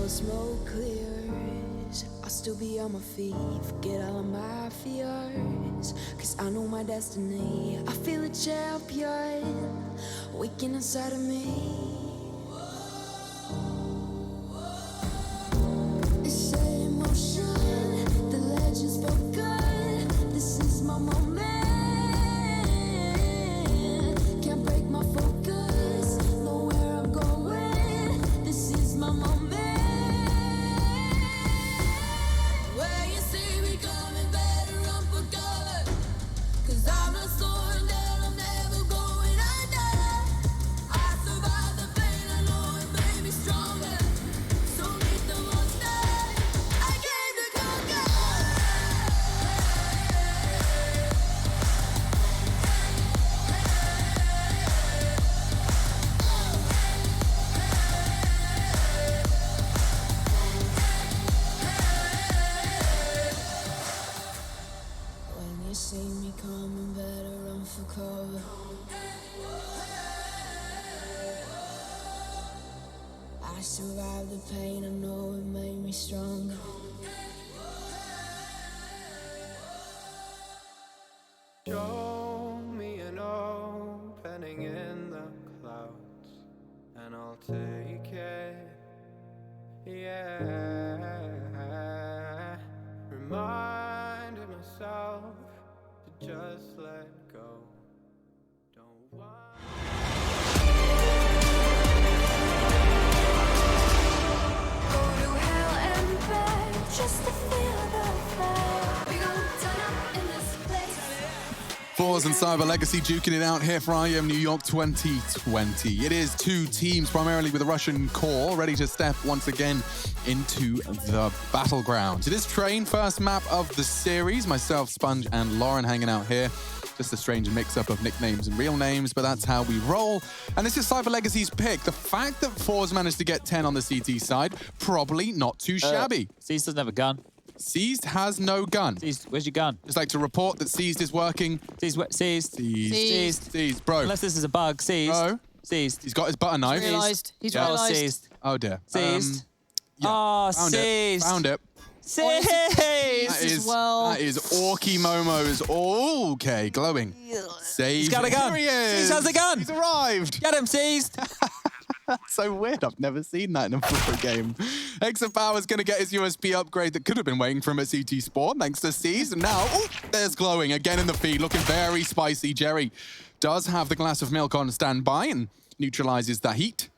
Smoke clears, I'll still be on my feet, forget all of my fears, cause I know my destiny. I feel a champion waking inside of me. It's emotion, the legend's spoken, this is my moment. Can't break my focus, know where I'm going, this is my moment. I survived the pain, I know it made me stronger. just to feel the flame. We gon' turn up in this place. forZe and Cyber Legacy duking it out here for IEM New York 2020. It is two teams, primarily with a Russian core, ready to step once again into the battlegrounds. It is Train, first map of the series. Myself, Sponge, and Lauren hanging out here. Just a strange mix-up of nicknames and real names, but that's how we roll. And this is Cyber Legacy's pick. The fact that forZe managed to get 10 on the CT side, probably not too shabby. CIS doesn't have a gun. Seized has no gun. CIS, where's your gun? Just like to report that Seized is working. Seized. Seized, bro. Unless this is a bug. Seized. Bro. Seized. He's got his butter knife. Realised. He's Yeah. realised. Seized. Oh dear. Seized. Yeah. Oh, Found seized. it. Found it. Seized. as well. That is Orky Momo's. Oh, okay, glowing. Save. He's got a gun. Here he is. Seized has a gun. He's arrived. Get him, seized. That's so weird. I've never seen that in a football game. Hexa Power's going to get his USP upgrade that could have been waiting for him at CT Spawn, thanks to Seized. And now, oh, there's glowing again in the feed, looking very spicy. Jerry does have the glass of milk on standby and neutralizes the heat.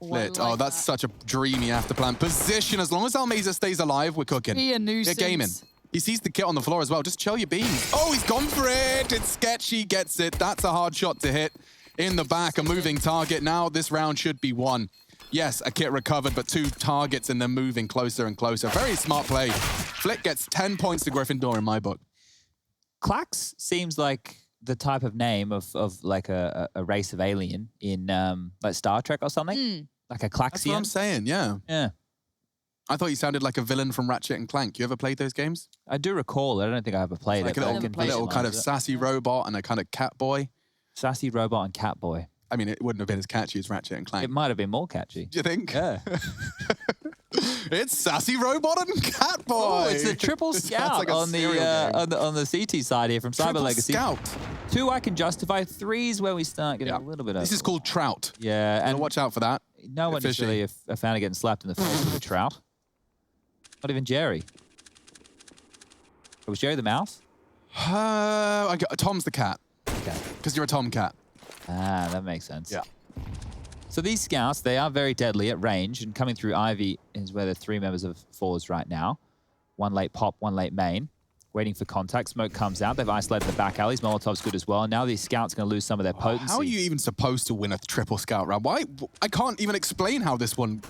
Lit. Oh, that's such a dreamy afterplan position. As long as Almeza stays alive, we're cooking. Be a nuisance. You're gaming. He sees the kit on the floor as well. Just chill your beans. Oh, he's gone for it. It's sketchy. Gets it. That's a hard shot to hit. In the back, a moving target. Now this round should be won. Yes, a kit recovered, but two targets and they're moving closer and closer. Very smart play. Flick gets 10 points to Gryffindor in my book. Klax seems like the type of name of like a race of alien in like Star Trek or something. Like a Klaxian. That's what I'm saying, yeah. Yeah. I thought you sounded like a villain from Ratchet and Clank. You ever played those games? I do recall it. I don't think I ever played Like it. a but I little, can little kind of visualize it. sassy robot and a kind of cat boy. Sassy robot and cat boy. I mean, it wouldn't have been as catchy as Ratchet and Clank. It might have been more catchy. Do you think? Yeah. It's sassy robot and cat boy. Oh, it's the triple It sounds scout like a on cereal game. the on the CT side here from Cyber Triple Legacy. Scout. 2 I can justify. 3 is where we start getting a little bit of. This is called Trout. Yeah, And and watch out for that. no one is fishy. really a fan of getting slapped in the face with a trout. Not even Jerry. Was Jerry the mouse? Tom's the cat. Okay. Because you're a Tom cat. Ah, that makes sense. Yeah. So these scouts, they are very deadly at range, and coming through Ivy is where the 3 members of forZe right now. 1 late pop, 1 late main. Waiting for contact. Smoke comes out. They've isolated the back alleys. Molotov's good as well. And now these scouts are going to lose some of their potency. How are you even supposed to win a triple scout round? Why? I can't even explain how this one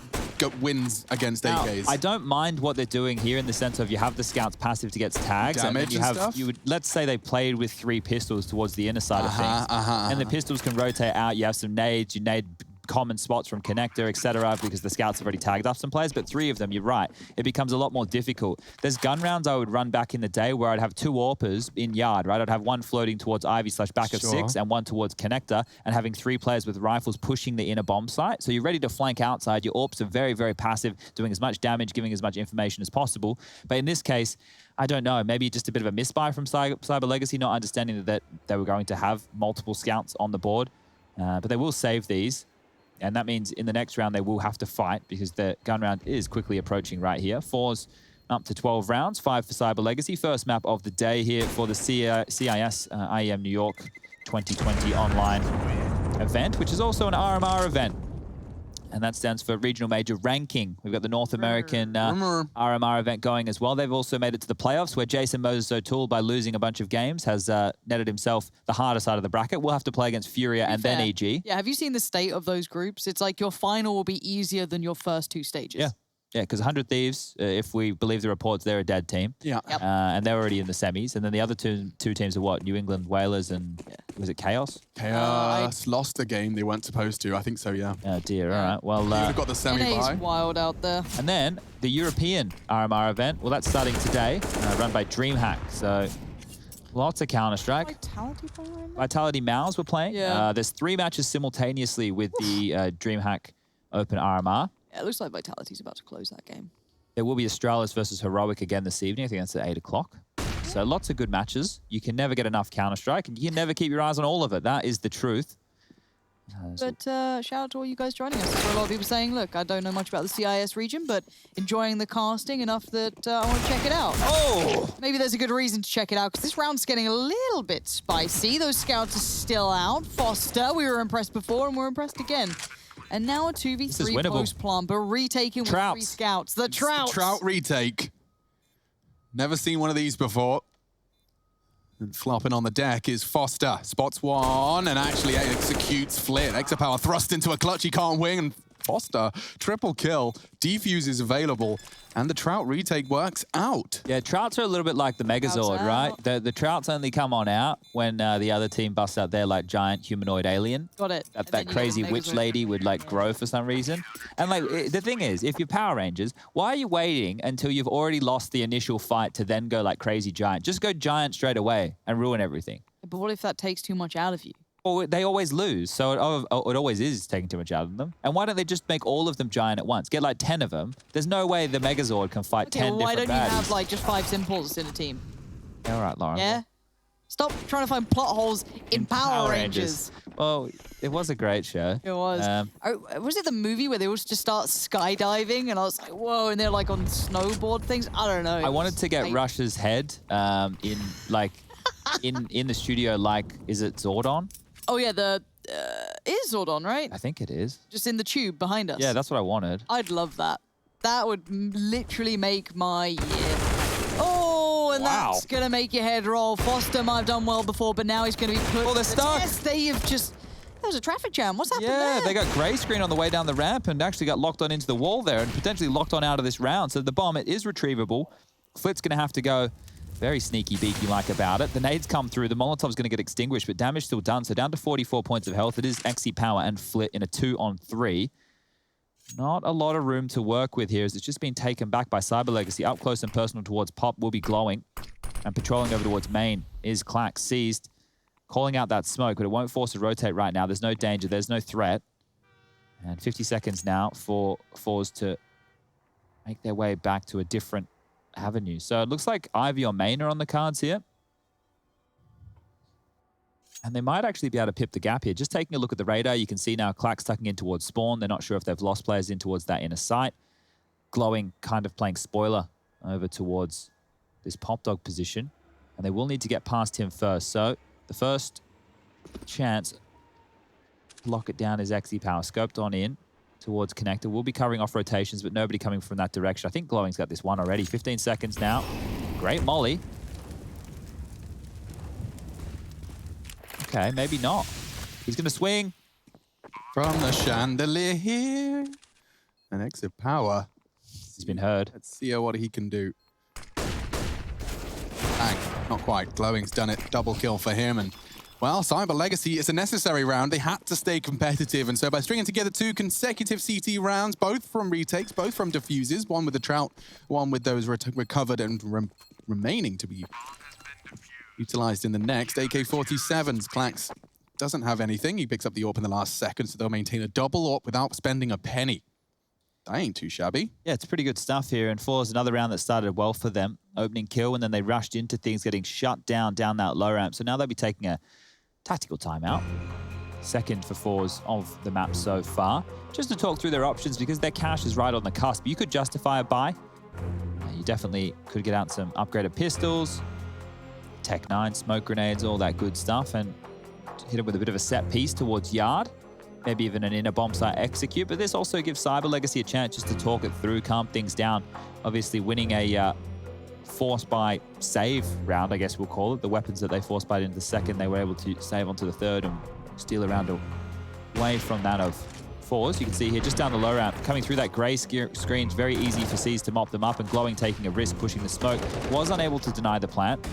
wins against Now, AKs. I don't mind what they're doing here in the sense of you have the scouts passive to get tags, and then Damage you and have stuff? you would let's say they played with 3 pistols towards the inner side of things, and the pistols can rotate out. You have some nades, you nade common spots from connector, etc., because the scouts have already tagged up some players, but 3 of them, you're right, it becomes a lot more difficult. There's gun rounds I would run back in the day where I'd have 2 AWPers in yard, right? I'd have 1 floating towards Ivy / back of 6 and 1 towards connector, and having 3 players with rifles pushing the inner bomb site. So you're ready to flank outside. Your AWPs are very, very passive, doing as much damage, giving as much information as possible. But in this case, I don't know, maybe just a bit of a misbuy from Cyber Legacy, not understanding that they were going to have multiple scouts on the board. But they will save these. And that means in the next round, they will have to fight because the gun round is quickly approaching right here. forZe up to 12 rounds, 5 for Cyber Legacy. First map of the day here for the CIS IEM New York 2020 online event, which is also an RMR event. And that stands for Regional Major Ranking. We've got the North American RMR event going as well. They've also made it to the playoffs where Jason Moses O'Toole, by losing a bunch of games, has netted himself the harder side of the bracket. We'll have to play against Furia and then EG. Yeah, have you seen the state of those groups? It's like your final will be easier than your first 2 stages. Yeah. Yeah, because 100 Thieves, if we believe the reports, they're a dead team. Yeah. Yep. And they're already in the semis. And then the other two teams are what? New England Whalers and, was it Chaos? Chaos lost a game they weren't supposed to. I think so, yeah. Oh, dear. All right. Well, You would have got the semi NA's bye. wild out there. and then the European RMR event, well, that's starting today, run by DreamHack. So lots of Counter-Strike. Vitality behind that? Vitality Mouse we're playing. Yeah. There's 3 matches simultaneously with the DreamHack Open RMR. Yeah, it looks like Vitality's about to close that game. There will be Astralis versus Heroic again this evening. I think that's at 8 o'clock. So lots of good matches. You can never get enough Counter-Strike, and you can never keep your eyes on all of it. That is the truth. But shout out to all you guys joining us. There are a lot of people saying, look, I don't know much about the CIS region, but enjoying the casting enough that I want to check it out. Oh! Maybe there's a good reason to check it out, because this round's getting a little bit spicy. Those scouts are still out. Foster, we were impressed before, and we're impressed again. And now a is 2v3 winnable. post-plant, but retaken with 3 Trouts. scouts. The Trouts. Trout retake. Never seen one of these before. And flopping on the deck is forzE. Spots one and actually executes Flit. Exapower thrust into a clutch he can't wing, and forzE triple kill. Defuse is available, and the Trout retake works out. Yeah, Trouts are a little bit like the Megazord, right? out. The Trouts only come on out when the other team busts out their like giant humanoid alien. Got it. That And then you crazy get a witch Megazord. lady would like grow for some reason. And like the thing is, if you're Power Rangers, why are you waiting until you've already lost the initial fight to then go like crazy giant? Just go giant straight away and ruin everything. But what if that takes too much out of you? Well, they always lose, so it always is taking too much out of them. And why don't they just make all of them giant at once? Get like 10 of them. There's no way the Megazord can fight Okay, 10 well, why different don't you baddies. have like just 5 Simples in a team? All right, Lauren. Yeah? Stop trying to find plot holes in Power Rangers. Well, it was a great show. It was. Was it the movie where they all just start skydiving and I was like, whoa, and they're like on snowboard things? I don't know. I wanted to get Rush's head in like in the studio. Like, is it Zordon? Oh yeah, the is Zordon, right? I think it is. Just in the tube behind us. Yeah, that's what I wanted. I'd love that. That would literally make my year. Oh, and Wow. that's gonna make your head roll. forZe might have done well before, but now he's gonna be put. Oh, they're to the stuck. test. They have just. There was a traffic jam. What's happened Yeah, there? they got grey screen on the way down the ramp and actually got locked on into the wall there and potentially locked on out of this round. So the bomb, it is retrievable. Flit's going to have to go very sneaky beaky like about it. The nades come through. The Molotov's going to get extinguished, but damage still done. So down to 44 points of health. It is Exapower and Flit in a 2-on-3. Not a lot of room to work with here as it's just been taken back by Cyber Legacy. Up close and personal towards Pop will be glowing. And patrolling over towards main is Clack, seized. Calling out that smoke, but it won't force a rotate right now. There's no danger. There's no threat. And 50 seconds now for forZe to make their way back to a different avenue. So it looks like Ivy or main are on the cards here. And they might actually be able to pip the gap here. Just taking a look at the radar, you can see now Clack's tucking in towards spawn. They're not sure if they've lost players in towards that inner site. Glowing kind of playing spoiler over towards this Pop Dog position. And they will need to get past him first. So the first chance to lock it down is Exapower. Scoped on in towards connector. We'll be covering off rotations, but nobody coming from that direction. I think Glowing's got this one already. 15 seconds now. Great molly. Okay, maybe not. He's going to swing. From the chandelier here. And Exapower. He's been heard. Let's see what he can do. Bang. Not quite. Glowing's done it. Double kill for him. And, well, Cyber Legacy, it's a necessary round. They had to stay competitive. And so by stringing together 2 consecutive CT rounds, both from retakes, both from defuses, one with the Trout, one with those recovered and remaining to be utilized in the next. AK-47s, Clax doesn't have anything. He picks up the AWP in the last second, so they'll maintain a double AWP without spending a penny. That ain't too shabby. Yeah, it's pretty good stuff here. And forZe, another round that started well for them. Opening kill, and then they rushed into things, getting shut down that low ramp. So now they'll be taking a tactical timeout. Second for forZe of the map so far. Just to talk through their options, because their cash is right on the cusp. You could justify a buy. You definitely could get out some upgraded pistols, Tech 9, smoke grenades, all that good stuff, and hit it with a bit of a set piece towards Yard. Maybe even an inner bomb site execute, but this also gives Cyber Legacy a chance just to talk it through, calm things down. Obviously winning a force by save round, I guess we'll call it. The weapons that they force by into the second, they were able to save onto the third and steal a round away from that of forZe. You can see here just down the low ramp, coming through that grey screen, very easy for CIS to mop them up, and Glowing taking a risk, pushing the smoke. Was unable to deny the plant,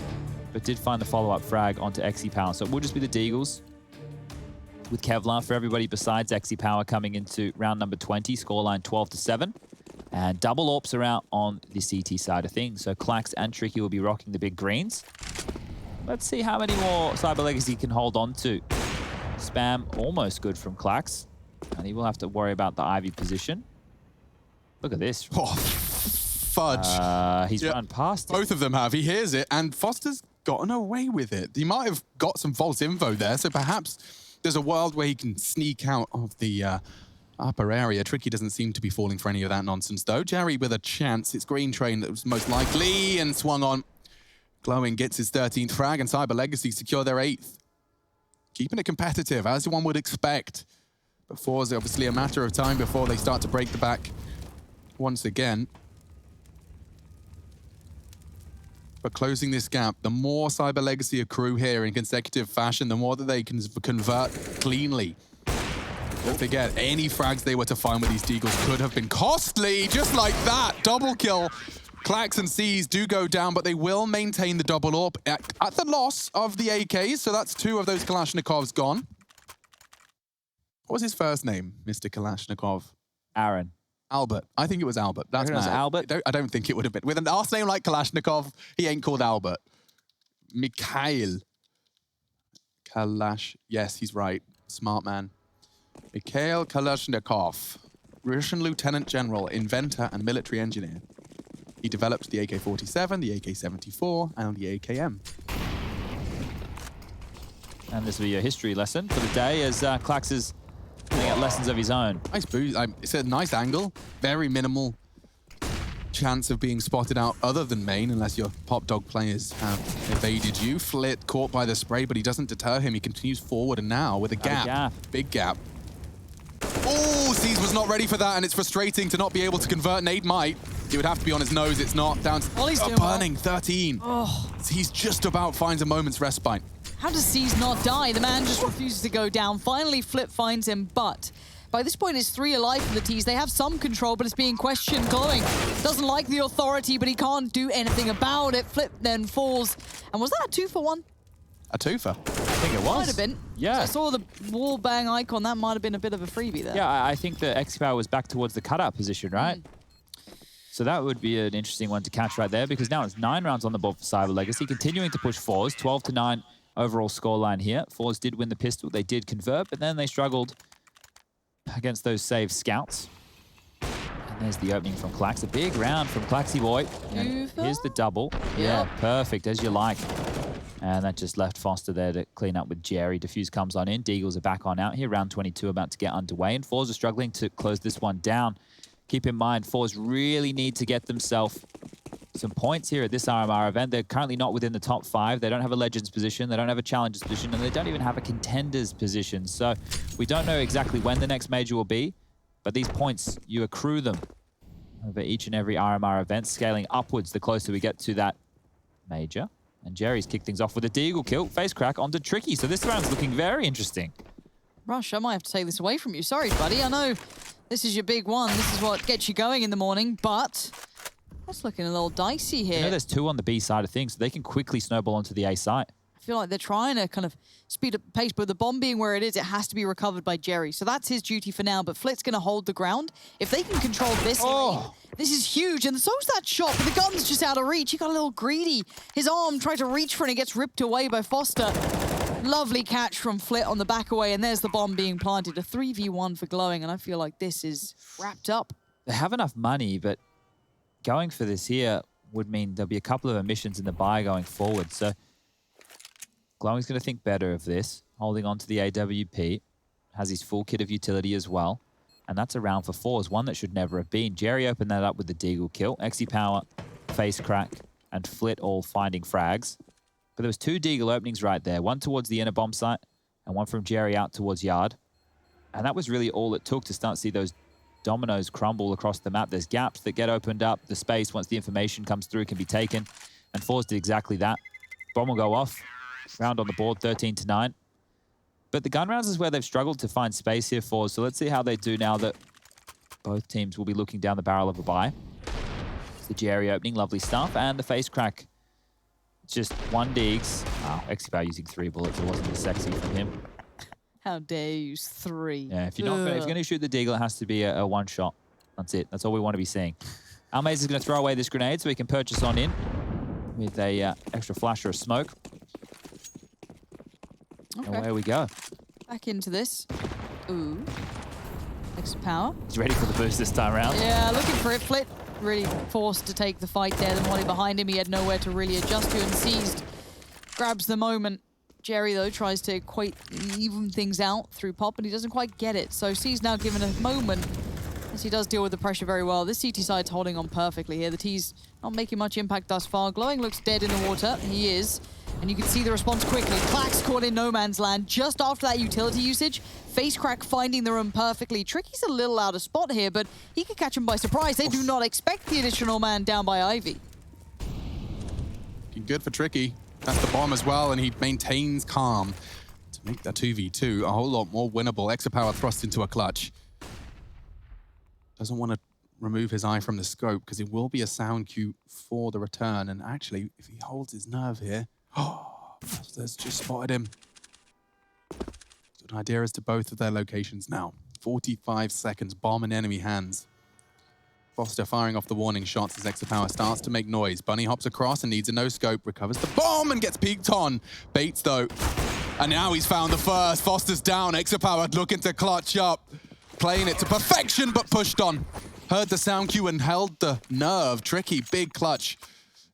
but did find the follow-up frag onto Exapower. So it will just be the Deagles with Kevlar for everybody besides Exapower coming into round number 20, scoreline 12-7. And double AWPs are out on the CT side of things. So Clax and Tricky will be rocking the big greens. Let's see how many more Cyber Legacy can hold on to. Spam almost good from Clax. And he will have to worry about the Ivy position. Look at this. Oh, fudge. He's run past it. Both of them have. He hears it, and foster's gotten away with it. He might have got some false info there, so perhaps there's a world where he can sneak out of the upper area. Tricky doesn't seem to be falling for any of that nonsense, though. Jerry with a chance. It's Green Train that was most likely, and swung on. Glowing gets his 13th frag, and Cyber Legacy secure their 8th. Keeping it competitive, as one would expect. But forZe, obviously a matter of time before they start to break the back once again. But closing this gap, the more Cyber Legacy accrue here in consecutive fashion, the more that they can convert cleanly. Don't forget, any frags they were to find with these Deagles could have been costly, just like that. Double kill. Clax and CIS do go down, but they will maintain the double AWP at the loss of the AKs, so that's 2 of those Kalashnikovs gone. What was his first name, Mr. Kalashnikov? Aaron. Albert. I think it was Albert. That's Reckon it was mad. Albert? I don't think it would have been. With a last name like Kalashnikov, he ain't called Albert. Mikhail. Yes, he's right. Smart man. Mikhail Kalashnikov, Russian Lieutenant General, inventor and military engineer. He developed the AK-47, the AK-74, and the AKM. And this will be a history lesson for the day as Clax is putting out lessons of his own. Nice boost. It's a nice angle. Very minimal chance of being spotted out other than main, unless your pop dog players have evaded you. Flit caught by the spray, but he doesn't deter him. He continues forward, and now with a gap. Big gap. Oh, CIS was not ready for that, and it's frustrating to not be able to convert. Nade might. He would have to be on his nose. It's not. Down to burning 13. Oh. He's just about finds a moment's respite. How does CIS not die? The man just refuses to go down. Finally, Flip finds him, but by this point, it's 3 alive for the T's. They have some control, but it's being questioned. Glowing doesn't like the authority, but he can't do anything about it. Flip then falls. And was that a 2-for-1? A twofer. I think it was. Might have been. Yeah. So I saw the wall bang icon. That might have been a bit of a freebie there. Yeah, I think the XPower was back towards the cutout position, right? So that would be an interesting one to catch right there, because now it's 9 rounds on the board for Cyber Legacy, continuing to push forZe. 12-9 overall scoreline here. forZe did win the pistol. They did convert, but then they struggled against those saved scouts. And there's the opening from Clax. A big round from Claxy Boy. And here's the double. Yeah, perfect, as you like. And that just left Foster there to clean up with Jerry. Diffuse comes on in. Deagles are back on out here. Round 22 about to get underway. And forZe are struggling to close this one down. Keep in mind, forZe really need to get themselves some points here at this RMR event. They're currently not within the top 5. They don't have a Legends position. They don't have a Challengers position. And they don't even have a Contenders position. So we don't know exactly when the next major will be. But these points, you accrue them over each and every RMR event, scaling upwards the closer we get to that major. And Jerry's kicked things off with a Deagle kill. Face crack onto Tricky. So this round's looking very interesting. Rush, I might have to take this away from you. Sorry, buddy. I know this is your big one. This is what gets you going in the morning, but that's looking a little dicey here. You know, there's 2 on the B side of things, so they can quickly snowball onto the A side. I feel like they're trying to kind of speed up the pace, but the bomb being where it is, it has to be recovered by Jerry. So that's his duty for now, but Flit's going to hold the ground. If they can control this lane, this is huge, and so's that shot, but the gun's just out of reach. He got a little greedy. His arm tried to reach for it, and it gets ripped away by Foster. Lovely catch from Flit on the back away, and there's the bomb being planted. A 3v1 for Glowing, and I feel like this is wrapped up. They have enough money, but going for this here would mean there'll be a couple of emissions in the buy going forward. So Glowing's going to think better of this, holding on to the AWP. Has his full kit of utility as well. And that's a round for forZe, one that should never have been. Jerry opened that up with the Deagle kill. Xe Power, Face Crack, and Flit all finding frags. But there was 2 Deagle openings right there. One towards the inner bomb site, and one from Jerry out towards Yard. And that was really all it took to start to see those dominoes crumble across the map. There's gaps that get opened up. The space, once the information comes through, can be taken. And forZe did exactly that. Bomb will go off. Round on the board, 13-9. But the gun rounds is where they've struggled to find space here for. So let's see how they do now that both teams will be looking down the barrel of a buy. It's the Jerry opening, lovely stuff. And the face crack. Just 1 Deags. Wow, XPower using 3 bullets. It wasn't as sexy from him. How dare you use 3. Yeah, if you're going to shoot the Deagle, it has to be a 1 shot. That's it. That's all we want to be seeing. Almaze is going to throw away this grenade so we can purchase on in with a extra flash or a smoke. Okay. And away we go. Back into this. Ooh. Extra power. He's ready for the boost this time around. Yeah, looking for it. Flit really forced to take the fight there. The molly behind him, he had nowhere to really adjust to, and seized. Grabs the moment. Jerry, though, tries to quite even things out through pop, and he doesn't quite get it. So C's now given a moment, as he does deal with the pressure very well. This CT side's holding on perfectly here. The T's not making much impact thus far. Glowing looks dead in the water. He is. And you can see the response quickly. Clax caught in no man's land just after that utility usage. FaceCrack finding the room perfectly. Tricky's a little out of spot here, but he could catch him by surprise. They do not expect the additional man down by Ivy. Good for Tricky. That's the bomb as well, and he maintains calm to make that 2v2 a whole lot more winnable. Exapower thrust into a clutch. Doesn't want to remove his eye from the scope because it will be a sound cue for the return. And actually, if he holds his nerve here, there's just spotted him. Good idea as to both of their locations now. 45 seconds, bomb in enemy hands. forZe firing off the warning shots as Exapower starts to make noise. Bunny hops across and needs a no-scope, recovers the bomb and gets peeked on. Baits though, and now he's found the first. forZe's down, Exapower looking to clutch up. Playing it to perfection, but pushed on. Heard the sound cue and held the nerve. Tricky, big clutch.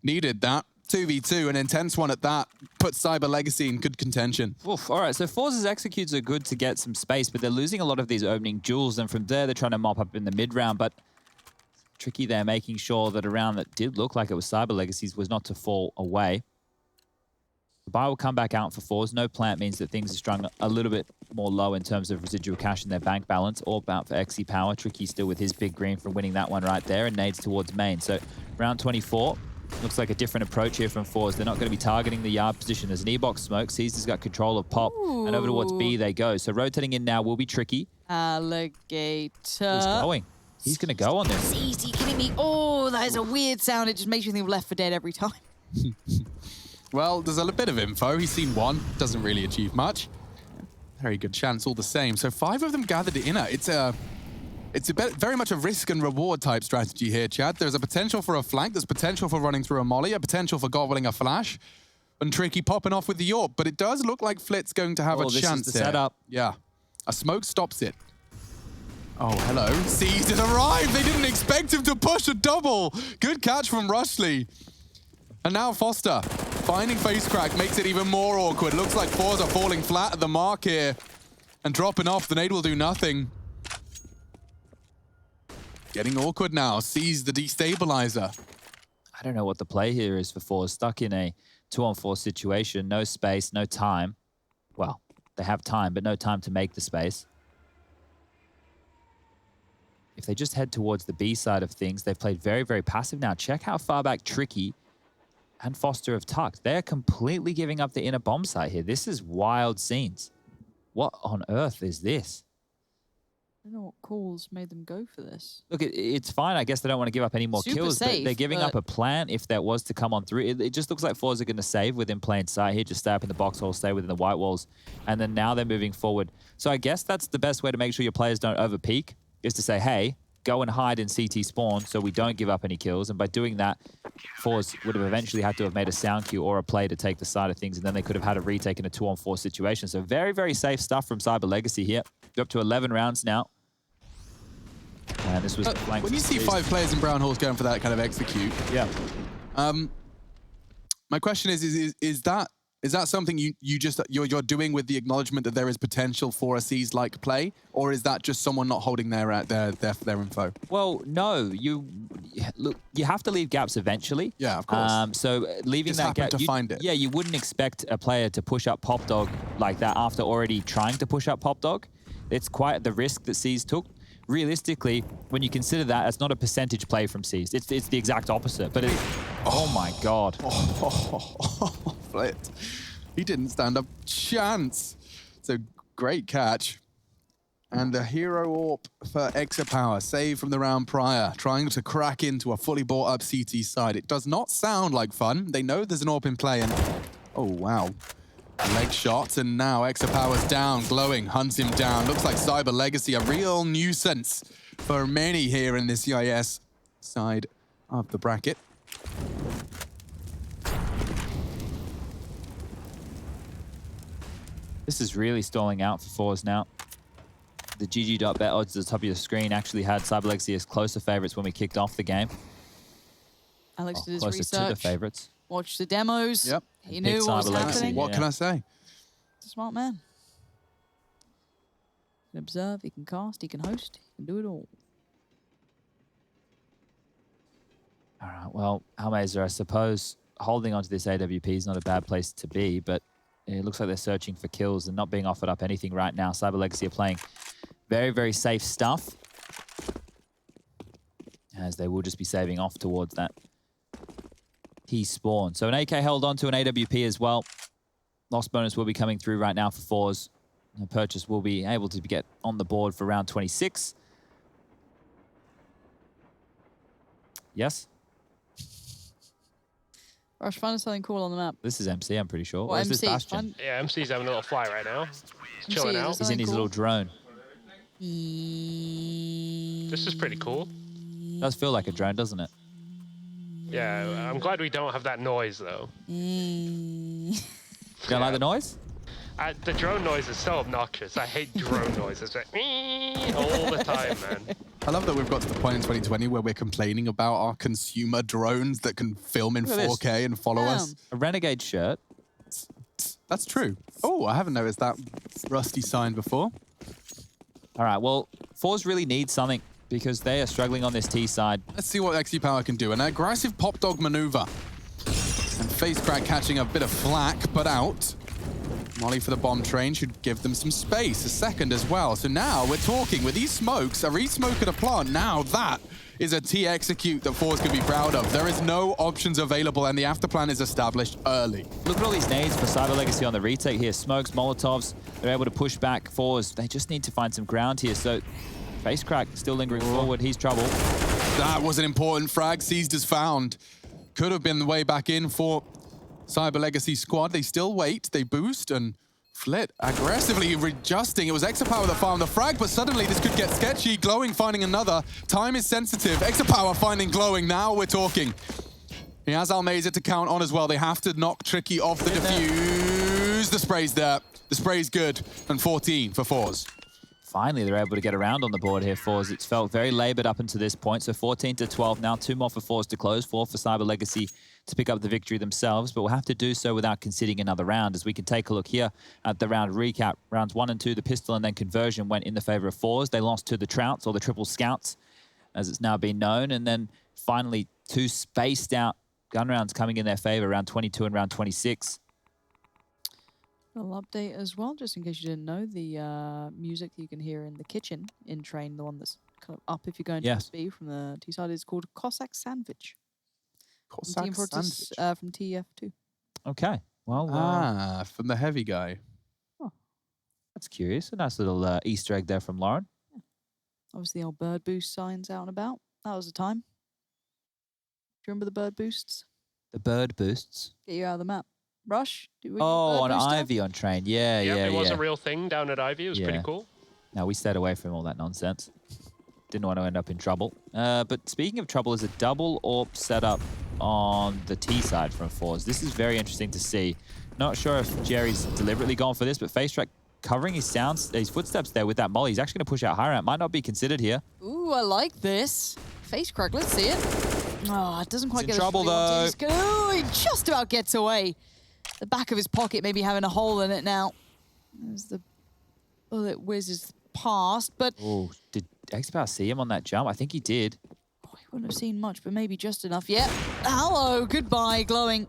Needed that. 2v2, an intense one at that. Put Cyber Legacy in good contention. Oof. All right, so forZe's executes are good to get some space, but they're losing a lot of these opening duels, and from there they're trying to mop up in the mid-round, but Tricky there making sure that a round that did look like it was Cyber Legacy's was not to fall away. The buy will come back out for forZe. No plant means that things are strung a little bit more low in terms of residual cash in their bank balance. All about for Exapower. Tricky still with his big green from winning that one right there and nades towards main. So round 24. Looks like a different approach here from forZe. They're not going to be targeting the yard position. There's an E-box smoke. CIS has got control of Pop. Ooh. And over towards B they go. So rotating in now will be Tricky. Alligator. He's going. He's going to go on this. Are you kidding me? Oh, that is a weird sound. It just makes you think of Left 4 Dead every time. Well, there's a bit of info. He's seen one. Doesn't really achieve much. Very good chance all the same. So 5 of them gathered inner. It's very much a risk and reward type strategy here, Chad. There's a potential for a flank. There's potential for running through a molly. A potential for gobbling a flash. And Tricky popping off with the AWP. But it does look like Flit's going to have a chance is the here. setup. Yeah. A smoke stops it. Oh, hello. CIS has arrived. They didn't expect him to push a double. Good catch from Rushley. And now forZe finding FaceCrack makes it even more awkward. Looks like forZe are falling flat at the mark here. And dropping off. The nade will do nothing. Getting awkward now. Sees the destabilizer. I don't know what the play here is for forZe. Stuck in a 2-on-4 situation. No space, no time. Well, they have time, but no time to make the space. If they just head towards the B side of things, they've played very, very passive now. Check how far back Tricky and forZe have tucked. They're completely giving up the inner bomb site here. This is wild scenes. What on earth is this? I don't know what calls made them go for this. Look, it's fine. I guess they don't want to give up any more Super kills. safe, They're giving up a plant if that was to come on through. It just looks like forZe are going to save within plain sight here. Just stay up in the box hole, stay within the white walls. And then now they're moving forward. So I guess that's the best way to make sure your players don't overpeak, is to say, hey, go and hide in CT spawn so we don't give up any kills. And by doing that, forZe would have eventually had to have made a sound cue or a play to take the side of things, and then they could have had a retake in a 2-on-4 situation. So very, very safe stuff from Cyber Legacy here. They're up to 11 rounds now. And this was flank. When you see 5 players in Brown Halls going for that kind of execute, yeah. My question is that something you're doing with the acknowledgement that there is potential for a CIS-like play, or is that just someone not holding their info? Well, no. You have to leave gaps eventually. Yeah, of course. So leaving Just that gap, to find it. Yeah, you wouldn't expect a player to push up Pop Dog like that after already trying to push up Pop Dog. It's quite the risk that CIS took. Realistically, when you consider that, it's not a percentage play from CIS. It's the exact opposite. But oh my God. Flit. He didn't stand a chance. It's a great catch. And a hero AWP for Exapower. Save from the round prior. Trying to crack into a fully bought up CT side. It does not sound like fun. They know there's an AWP in play. And oh, wow. Leg shots, and now Exapower's down. Glowing hunts him down. Looks like Cyber Legacy, a real nuisance for many here in the CIS side of the bracket. This is really stalling out for forZe now. The GG.bet odds at the top of your screen actually had Cyber Legacy as closer favorites when we kicked off the game. Alex did his Closer research. to the favorites. Watched the demos. Yep. He knew what was Cyber Legacy. happening. What can I say? He's a smart man. He can observe, he can cast, he can host, he can do it all. All right, well, Almazer, I suppose holding onto this AWP is not a bad place to be, but it looks like they're searching for kills and not being offered up anything right now. Cyber Legacy are playing very, very safe stuff, as they will just be saving off towards that T spawn. So an AK held on to an AWP as well. Loss bonus will be coming through right now for forZe. The purchase will be able to get on the board for round 26. Yes? Rush, find us something cool on the map. This is MC, I'm pretty sure. What, Or is this MC? Bastion? Yeah, MC's having a little fly right now. He's chilling is out. this He's in his cool? little drone. This is pretty cool. Does feel like a drone, doesn't it? Yeah, I'm glad we don't have that noise though. You don't like the noise? The drone noise is so obnoxious. I hate drone noises. Like, all the time, man. I love that we've got to the point in 2020 where we're complaining about our consumer drones that can film in Look at this. 4K and follow us. A Renegade shirt. That's true. Oh, I haven't noticed that rusty sign before. All right, well, forZe really needs something because they are struggling on this T side. Let's see what XP Power can do. An aggressive pop dog maneuver. And Face Crack catching a bit of flack, but out. Molly for the bomb train should give them some space. A second as well. So now we're talking with these smokes, a re-smoke at a plant. Now that is a T execute that forZe can be proud of. There is no options available and the after plan is established early. Look at all these nades for Cyber Legacy on the retake here. Smokes, Molotovs, they're able to push back forZe. They just need to find some ground here. So Face Crack still lingering forward. He's trouble. That was an important frag. Seized as found. Could have been the way back in for Cyber Legacy squad. They still wait. They boost and Flit aggressively readjusting. It was Exapower that found the frag, but suddenly this could get sketchy. Glowing finding another. Time is sensitive. Exapower finding Glowing. Now we're talking. He has Almeza to count on as well. They have to knock Tricky off the defuse. The spray's there. The spray's good. And 14 for forZe. Finally, they're able to get around on the board here, forZe. It's felt very labored up until this point. So 14 to 12 now. 2 more for forZe to close. 4 for Cyber Legacy to pick up the victory themselves. But we'll have to do so without conceding another round. As we can take a look here at the round recap. Rounds 1 and 2, the pistol and then conversion went in the favor of forZe. They lost to the Trouts, or the Triple Scouts, as it's now been known. And then finally, 2 spaced out gun rounds coming in their favor, round 22 and round 26. Little update as well, just in case you didn't know, the music that you can hear in the kitchen in train, the one that's kind of up if you're going to SB from the T side, is called Cossack Sandwich. Cossack Sandwich. From TF2. Okay. Well, from the heavy guy. Oh. That's curious. A nice little Easter egg there from Lauren. Yeah. Obviously, the old bird boost signs out and about. That was the time. Do you remember the bird boosts? The bird boosts. Get you out of the map. Rush? Oh, on Ivy on train. Yeah, yeah, it was a real thing down at Ivy. It was pretty cool. Now we stayed away from all that nonsense. Didn't want to end up in trouble. But speaking of trouble, is a double AWP setup on the T side from forZe. This is very interesting to see. Not sure if Jerry's deliberately gone for this, but FaceTrack covering his footsteps there with that molly. He's actually going to push out high ramp. Might not be considered here. Ooh, I like this. Face crack, let's see it. Oh, it doesn't quite He's get in trouble though. Ooh, he just about gets away. The back of his pocket maybe having a hole in it now. As the bullet whizzes past, but... Oh, did Expower see him on that jump? I think he did. Oh, he wouldn't have seen much, but maybe just enough. Yep. Hello, goodbye, Glowing.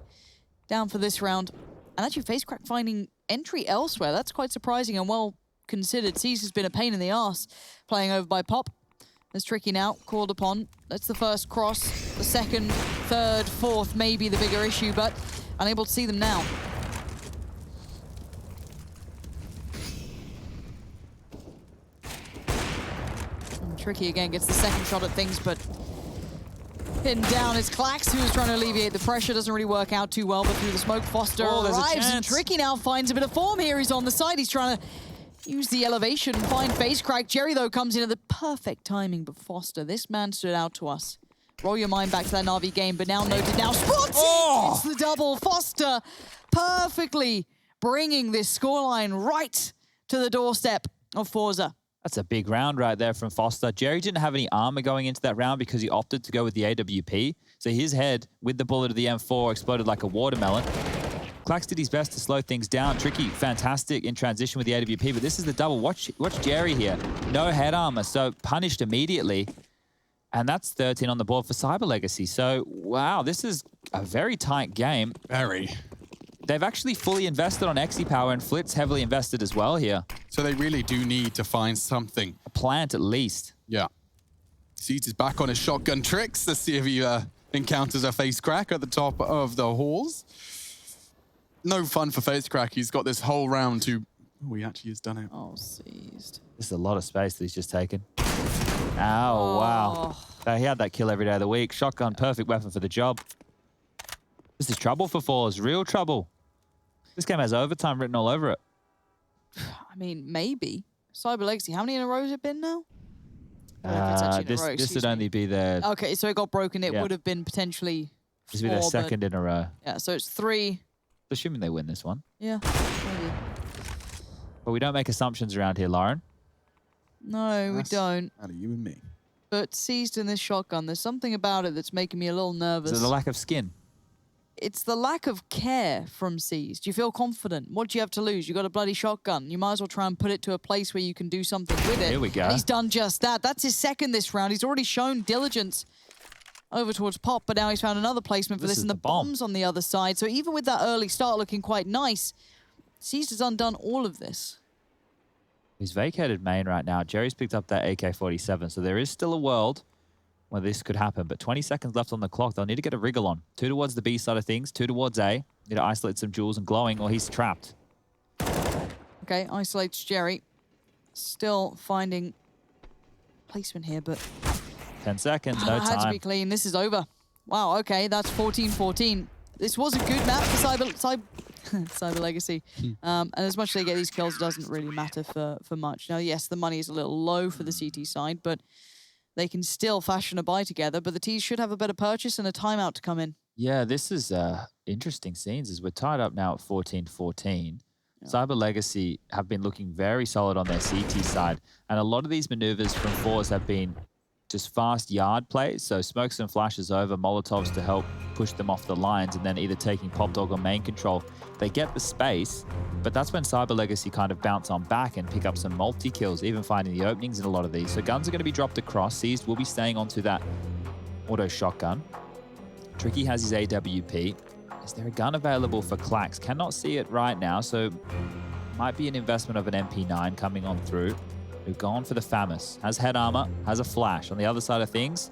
Down for this round. And actually, FaceCrack finding entry elsewhere. That's quite surprising and well considered. CIS has been a pain in the arse playing over by Pop. There's Tricky now, called upon. That's the first cross. The second, third, fourth may be the bigger issue, but unable to see them now. And Tricky again gets the second shot at things, but pinned down is Clax, who's trying to alleviate the pressure. Doesn't really work out too well, but through the smoke, Foster arrives, and Tricky now finds a bit of form here. He's on the side. He's trying to use the elevation, find face crack. Jerry, though, comes in at the perfect timing, but Foster, this man stood out to us. Roll your mind back to that Na'Vi game, but now noted, now spotted! Oh! It's the double. Foster perfectly bringing this scoreline right to the doorstep of forZe. That's a big round right there from Foster. Jerry didn't have any armor going into that round because he opted to go with the AWP. So his head, with the bullet of the M4, exploded like a watermelon. Clax did his best to slow things down. Tricky, fantastic in transition with the AWP, but this is the double. Watch Jerry here. No head armor, so punished immediately. And that's 13 on the board for Cyber Legacy. So, wow, this is a very tight game. Very. They've actually fully invested on Exi Power, and Flit's heavily invested as well here. So they really do need to find something. A plant at least. Yeah. CIS is back on his shotgun tricks. Let's see if he encounters a face crack at the top of the halls. No fun for face crack. He's got this whole round to... Oh, he actually has done it. Oh, seized. This is a lot of space that he's just taken. Ow, wow. He had that kill every day of the week. Shotgun, perfect weapon for the job. This is trouble for forZe. Real trouble. This game has overtime written all over it. I mean, maybe. Cyber Legacy, how many in a row has it been now? I don't know if it's actually in a row, This would only be their... Okay, so it got broken. It would have been potentially This would be their 4, second in a row. Yeah, so it's 3. Assuming they win this one. Yeah, maybe. But we don't make assumptions around here, Lauren. No, we don't. Out of you and me. But seized in this shotgun, there's something about it that's making me a little nervous. Is it the lack of skin? It's the lack of care from seized. You feel confident. What do you have to lose? You got a bloody shotgun. You might as well try and put it to a place where you can do something with it. Here we go. And he's done just that. That's his second this round. He's already shown diligence over towards Pop, but now he's found another placement for this, is and the the bomb. bomb's on the other side. So even with that early start looking quite nice, seized has undone all of this. He's vacated main right now. Jerry's picked up that AK-47, so there is still a world where this could happen. But 20 seconds left on the clock. They'll need to get a wriggle on. 2 towards the B side of things, 2 towards A. Need to isolate some jewels and glowing, or he's trapped. Okay, isolates Jerry. Still finding placement here, but 10 seconds, no had to be time. clean. This is over. Wow, okay, that's 14-14. This was a good map for Cyber Legacy. And as much as they get these kills, it doesn't really matter for much. Now, yes, the money is a little low for the CT side, but they can still fashion a buy together. But the T's should have a better purchase and a timeout to come in. Yeah, this is interesting scenes as we're tied up now at 14-14. Cyber Legacy have been looking very solid on their CT side. And a lot of these maneuvers from forZe have been just fast yard plays. So smokes and flashes over, Molotovs to help push them off the lines, and then either taking Pop Dog or main control. They get the space, but that's when Cyber Legacy kind of bounce on back and pick up some multi-kills, even finding the openings in a lot of these. So guns are going to be dropped across. Seized will be staying onto that auto shotgun. Tricky has his AWP. Is there a gun available for Clax? Cannot see it right now, so might be an investment of an MP9 coming on through. We've gone for the FAMAS. Has head armor, has a flash. On the other side of things,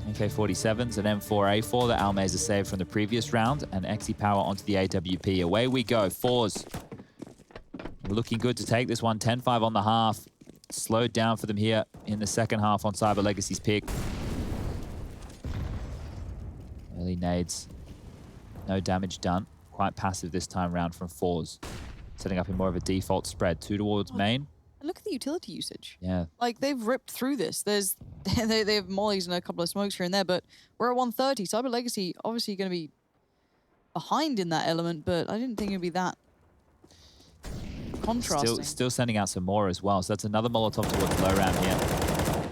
AK-47s and M4A4 that Almeza saved from the previous round, and Exi Power onto the AWP. Away we go. forZe looking good to take this one. 10-5 on the half. Slowed down for them here in the second half on Cyber Legacy's pick. Early nades. No damage done. Quite passive this time round from forZe. Setting up in more of a default spread. 2 towards main. And look at the utility usage. Yeah. Like, they've ripped through this. They have mollies and a couple of smokes here and there, but we're at 130. Cyber Legacy obviously going to be behind in that element, but I didn't think it'd be that contrasting. Still sending out some more as well. So that's another Molotov towards low round here.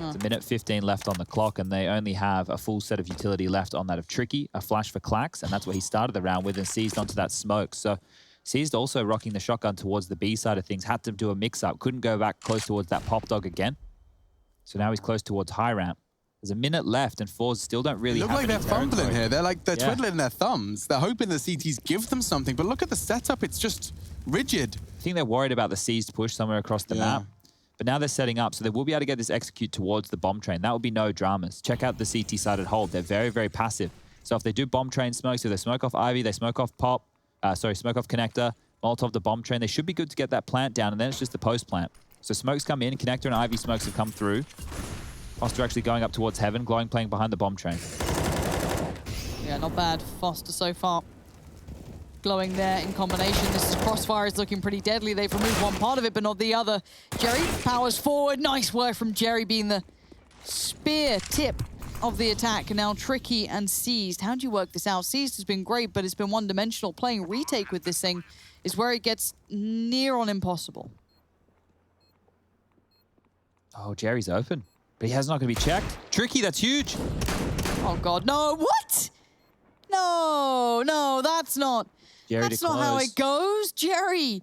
It's a minute 15 left on the clock, and they only have a full set of utility left on that of Tricky, a flash for Clax, and that's what he started the round with, and seized onto that smoke. So seized also rocking the shotgun towards the B side of things, had to do a mix-up, couldn't go back close towards that Pop Dog again. So now he's close towards high ramp. There's a minute left, and forZe still don't really Look have like any they're fumbling territory. here. They're twiddling their thumbs. They're hoping the CTs give them something, but look at the setup. It's just rigid. I think they're worried about the seized push somewhere across the map. But now they're setting up, so they will be able to get this execute towards the bomb train. That would be no dramas. Check out the CT side at hold. They're very, very passive. So if they do bomb train smokes, if they smoke off Ivy, they smoke off Pop, smoke off Connector, Molotov the bomb train, they should be good to get that plant down, and then it's just the post plant. So smokes come in, Connector and Ivy smokes have come through. Foster actually going up towards Heaven, Glowing playing behind the bomb train. Yeah, not bad. Foster so far. Glowing there in combination. This is Crossfire is looking pretty deadly. They've removed one part of it, but not the other. Jerry powers forward. Nice work from Jerry being the spear tip of the attack. And now Tricky and Seized. How do you work this out? Seized has been great, but it's been one-dimensional. Playing retake with this thing is where it gets near on impossible. Oh, Jerry's open. But he has not going to be checked. Tricky, that's huge. Oh, God. No, what? No, that's not... Jerry That's to not how close. it goes, Jerry.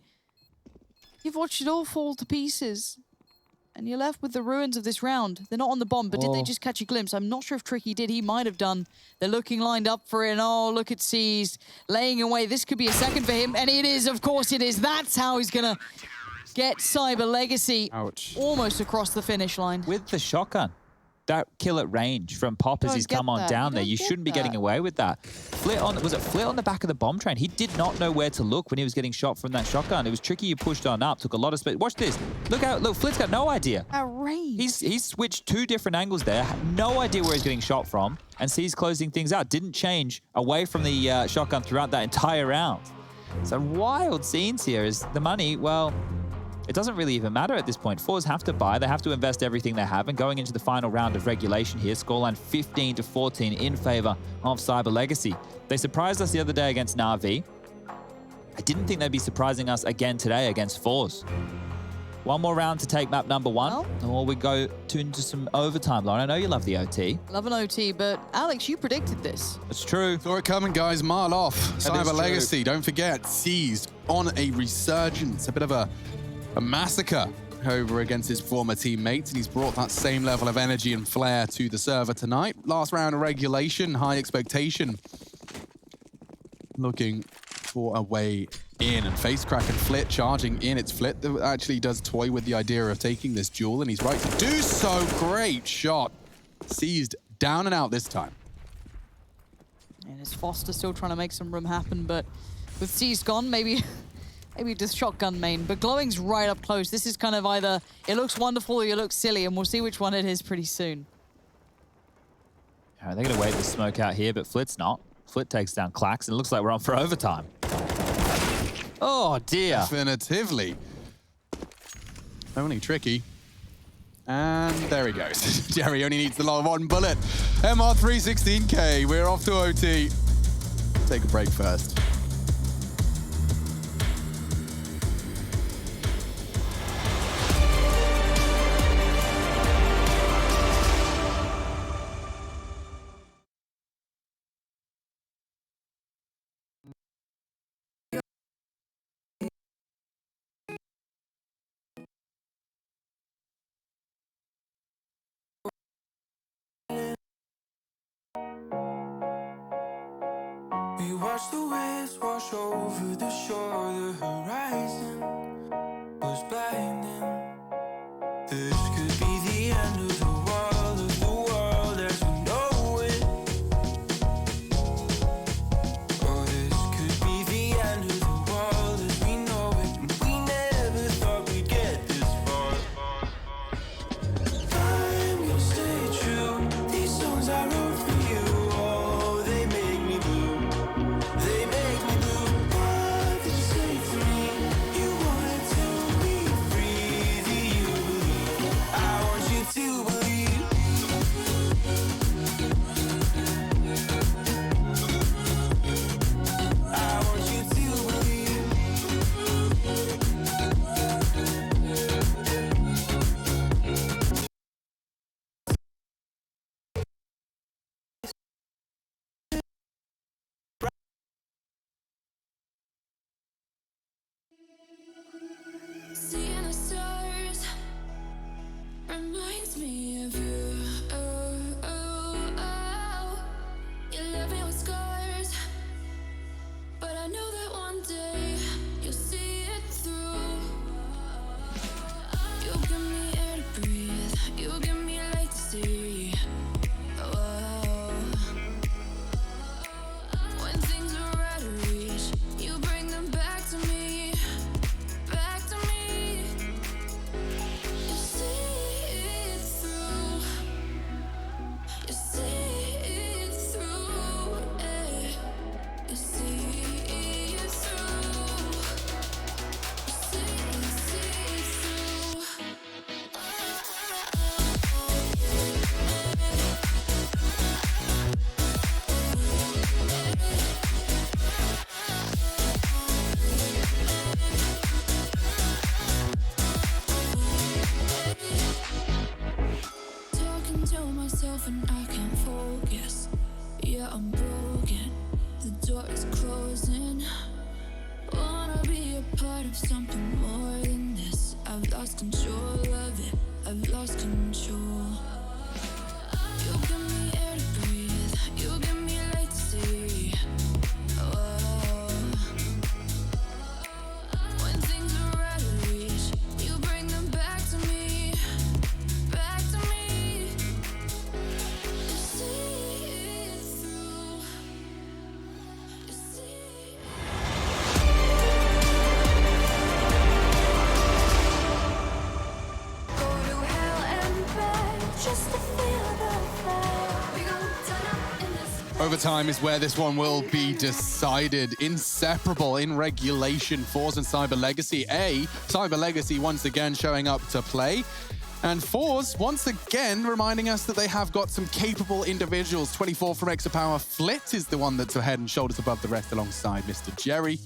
You've watched it all fall to pieces. And you're left with the ruins of this round. They're not on the bomb, but did they Oh. just catch a glimpse? I'm not sure if Tricky did. He might have done. They're looking lined up for it. And oh, look at CIS laying away. This could be a second for him. And it is, of course it is. That's how he's going to get Cyber Legacy Ouch. almost across the finish line. With the shotgun. That kill at range from Pop as Don't he's get come on that. down You there. don't You get shouldn't be getting that. away with that. Flit on, was it Flit on the back of the bomb train? He did not know where to look when he was getting shot from that shotgun. It was tricky. You pushed on up, took a lot of space. Watch this. Look out. Look, Flit's got no idea. At range. He's switched 2 different angles there. No idea where he's getting shot from. And sees closing things out. Didn't change away from the shotgun throughout that entire round. So wild scenes here. Is the money, well, it doesn't really even matter at this point. forZe have to buy. They have to invest everything they have. And going into the final round of regulation here, scoreline 15-14 in favor of Cyber Legacy. They surprised us the other day against Na'Vi. I didn't think they'd be surprising us again today against forZe. One more round to take map number 1. Or we go into some overtime, Lauren. I know you love the OT. Love an OT, but Alex, you predicted this. It's true. Saw it coming, guys. Mile off. is Cyber true. Legacy, don't forget, seized on a resurgence. A bit of a massacre over against his former teammates, and he's brought that same level of energy and flair to the server tonight. Last round of regulation, high expectation. Looking for a way in, and FaceCrack and Flit charging in. It's Flit that actually does toy with the idea of taking this duel, and he's right to do so. Great shot. Seized down and out this time. And it's Foster still trying to make some room happen, but with CIS gone, maybe just shotgun main. But Glowing's right up close. This is kind of either it looks wonderful or it looks silly, and we'll see which one it is pretty soon. All right, they're going to wait the smoke out here, but Flit's not. Flit takes down Clax, and it looks like we're on for overtime. Oh, dear. Definitively. Only tricky. And there he goes. Jerry only needs the long 1 bullet. MR316K, we're off to OT. Take a break first. We watch the waves wash over the shore. The horizon was blinding. This could be the end of the world as we know it. Or this could be the end of the world as we know it. And we never thought we'd get this far. I'm gonna stay true. These songs I wrote for you. Oh, they make me blue. They make me blue. What did you say to me? You wanted to be free. Do you believe? I want you to believe. I want you to believe. Seeing the stars reminds me of you. You left me with scars, but I know that one day you'll see it through. You give me air to breathe. You give me light to see. When things are out of reach, you bring them back to me. Back to me. You see it through. You see it through. You see it through. You see it through. Talking to myself and I can't focus. Yeah, I'm broken. The door is closing. Wanna be a part of something more than this. I've lost control of it. I've lost control. You give me air to breathe. You give me light to see. Oh. When things are out of reach, you bring them back to me. Back to me. You see it through. You see. Go to hell and back just to feel the fire. We gon' turn up in this. Overtime is where this one will be decided. Inseparable in regulation. forZe and Cyber Legacy. Cyber Legacy once again showing up to play. And forZe once again reminding us that they have got some capable individuals. 24 from Exapower. Flit is the one that's head and shoulders above the rest alongside Mr. Jerry.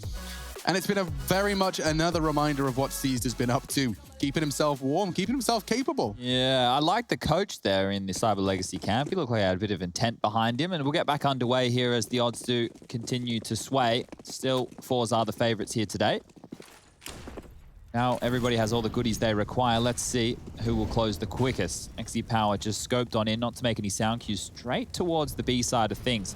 And it's been a very much another reminder of what CIS has been up to. Keeping himself warm, keeping himself capable. Yeah, I like the coach there in the Cyber Legacy camp. He looked like he had a bit of intent behind him, and we'll get back underway here as the odds do continue to sway. Still, forZe are the favorites here today. Now, everybody has all the goodies they require. Let's see who will close the quickest. Exapower just scoped on in, not to make any sound cues, straight towards the B side of things.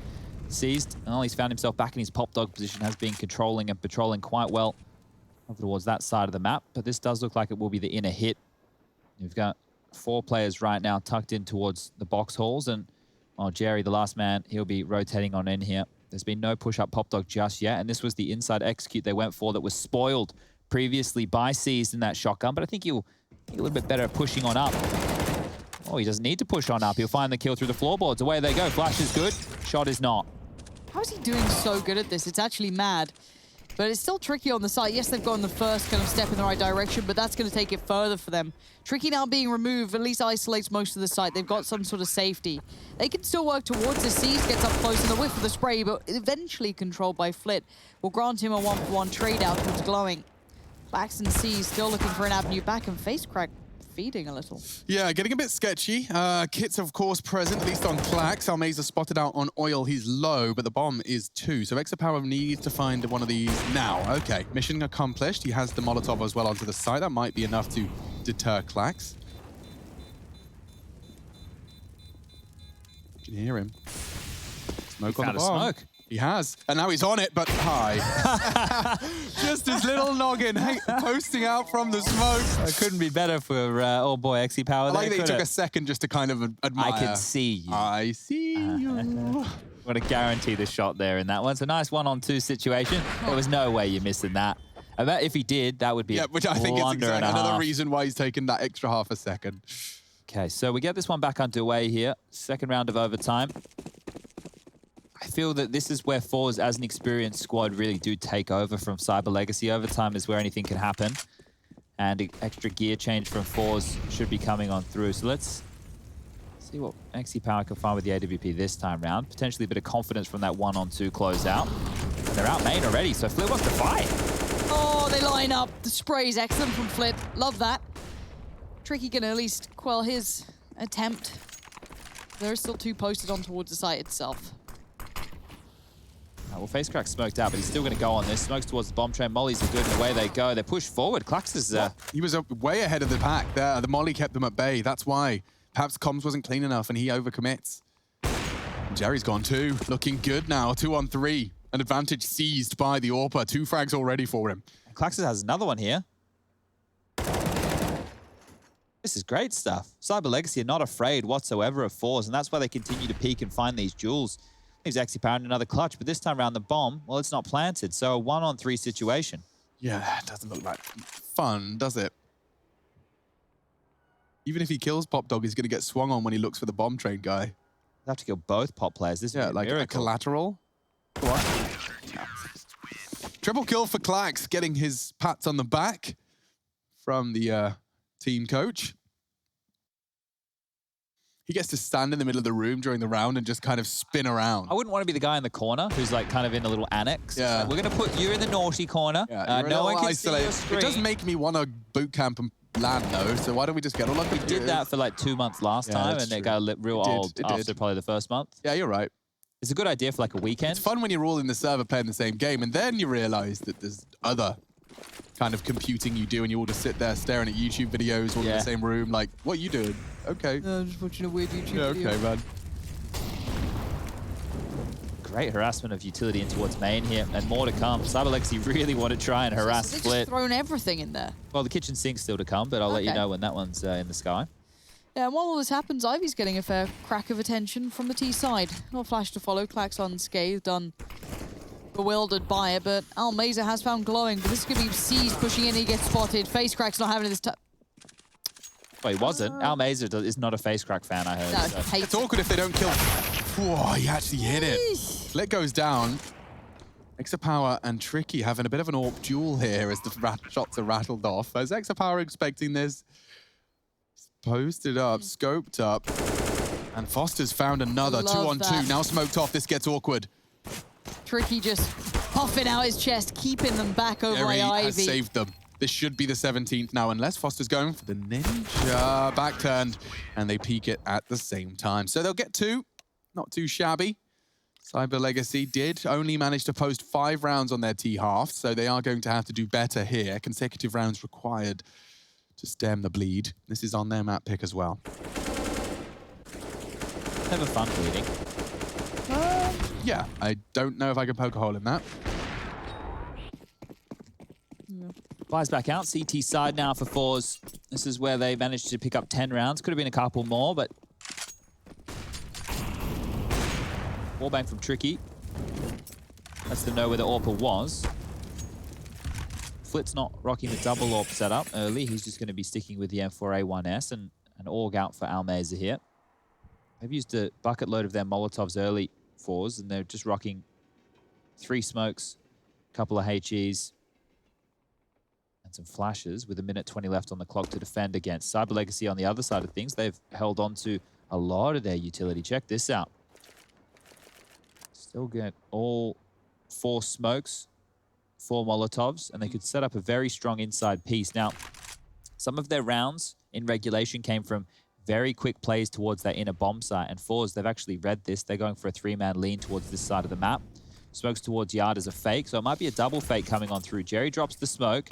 Seized, well, he's found himself back in his pop dog position, has been controlling and patrolling quite well over towards that side of the map, but this does look like it will be the inner hit. You've got 4 players right now tucked in towards the box halls, and Jerry, the last man, he'll be rotating on in here. There's been no push-up pop dog just yet, and this was the inside execute they went for that was spoiled previously by CIS in that shotgun, but I think he'll be a little bit better at pushing on up. Oh, he doesn't need to push on up. He'll find the kill through the floorboards. Away they go. Flash is good. Shot is not. How is he doing so good at this? It's actually mad. But it's still tricky on the site. Yes, they've gone the first kind of step in the right direction, but that's going to take it further for them. Tricky now being removed at least isolates most of the site. They've got some sort of safety. They can still work towards the CIS, gets up close in the whiff of the spray, but eventually controlled by Flit will grant him a 1-for-1 trade out towards Glowing. Bax and CIS still looking for an avenue back, and FaceCrack feeding a little. Yeah, getting a bit sketchy. Kit's, of course, present, at least on Clax. Almeza spotted out on Oil. He's low, but the bomb is 2. So Exapower needs to find one of these now. Okay, mission accomplished. He has the Molotov as well onto the side. That might be enough to deter Clax. You can hear him. Smoke on the bomb. Smoke. He has, and now he's on it, but hi. Just his little noggin posting out from the smoke. It couldn't be better for old boy Exapower. I like that he took a second just to kind of admire. I can see you. I see you. What a guarantee the shot there in that one. It's a nice 1-on-2 situation. There was no way you missed in that. I bet if he did, that would be a which I think is blunder and a another half. reason why he's taken that extra half a second. Okay, so we get this one back underway here. Second round of overtime. I feel that this is where forZe, as an experienced squad, really do take over from Cyber Legacy. Overtime is where anything can happen. And extra gear change from forZe should be coming on through. So let's see what Exapower can find with the AWP this time round. Potentially a bit of confidence from that 1-on-2 closeout. And they're out main already, so Flit wants to fight. Oh, they line up. The spray's excellent from Flit. Love that. Tricky can at least quell his attempt. There are still 2 posted on towards the site itself. Well, FaceCrack smoked out, but he's still going to go on this. Smokes towards the bomb train. Mollies are good, and away they go. They push forward. Clax is... He was way ahead of the pack there. The molly kept them at bay. That's why. Perhaps comms wasn't clean enough, and he overcommits. And Jerry's gone too. Looking good now. 2-on-3. An advantage seized by the AWPer. 2 frags already for him. Clax has another one here. This is great stuff. Cyber Legacy are not afraid whatsoever of forZe, and that's why they continue to peek and find these jewels. Leaves Exapower in another clutch, but this time around the bomb, well, it's not planted, so a 1-on-3 situation. Yeah, it doesn't look like fun, does it? Even if he kills Pop Dog, he's going to get swung on when he looks for the bomb train guy. They'll have to kill both pop players. This is Yeah, like a collateral. What? Triple kill for Clax, getting his pats on the back from the team coach. He gets to stand in the middle of the room during the round and just kind of spin around. I wouldn't want to be the guy in the corner who's like kind of in a little annex. Yeah. Like, we're going to put you in the naughty corner. Yeah, No one can see your It screen. does make me want to boot camp and land though, so why don't we just get all of We did that for like 2 months last time, that's and it true. got real old It after did. probably the first month. Yeah, you're right. It's a good idea for like a weekend. It's fun when you're all in the server playing the same game, and then you realize that there's other kind of computing you do, and you all just sit there staring at YouTube videos all in the same room. Like, what are you doing? Okay. I'm just watching a weird YouTube Yeah, video. okay, man. Great harassment of utility in towards main here, and more to come. CyberLexi really want to try and harass So they've Split. just thrown everything in there. Well, the kitchen sink's still to come, but I'll let you know when that one's in the sky. Yeah, and while all this happens, Ivy's getting a fair crack of attention from the T side. Not flash to follow, Clax unscathed, bewildered by it, but Almeza has found glowing, but this is going to be seized, pushing in, he gets spotted. Face Crack's not having it this time. Well, he wasn't. Almeza is not a face crack fan, I heard. No, So. hates It's awkward if they don't kill. Whoa, he actually hit it. Flit goes down. Exapower and Tricky having a bit of an AWP duel here as the shots are rattled off. As Exapower expecting this, posted up, scoped up, and Foster's found another. Love 2 on 2. that. Now smoked off. This gets awkward. Tricky just puffing out his chest, keeping them back over Jerry by has Ivy. saved them. This should be the 17th now, unless Foster's going for the ninja. Back turned, and they peek it at the same time. So they'll get 2. Not too shabby. Cyber Legacy did only manage to post 5 rounds on their T-half, so they are going to have to do better here. Consecutive rounds required to stem the bleed. This is on their map pick as well. Never fun bleeding. Yeah, I don't know if I can poke a hole in that. Flies back out. CT side now for forZe. This is where they managed to pick up 10 rounds. Could have been a couple more, but... Wallbang from Tricky. Lets them know where the AWPer was. Flit's not rocking the double AWP setup early. He's just going to be sticking with the M4A1S and an AUG out for Almeza here. They've used a bucket load of their Molotovs early forZe, and they're just rocking 3 smokes, a couple of HEs, and some flashes with 1:20 left on the clock to defend against. Cyber Legacy on the other side of things, they've held on to a lot of their utility. Check this out. Still get all 4 smokes, 4 Molotovs, and they could set up a very strong inside piece. Now, some of their rounds in regulation came from very quick plays towards that inner bomb site, and forZe, they've actually read this. They're going for a 3-man lean towards this side of the map. Smokes towards Yard as a fake, so it might be a double fake coming on through. Jerry drops the smoke.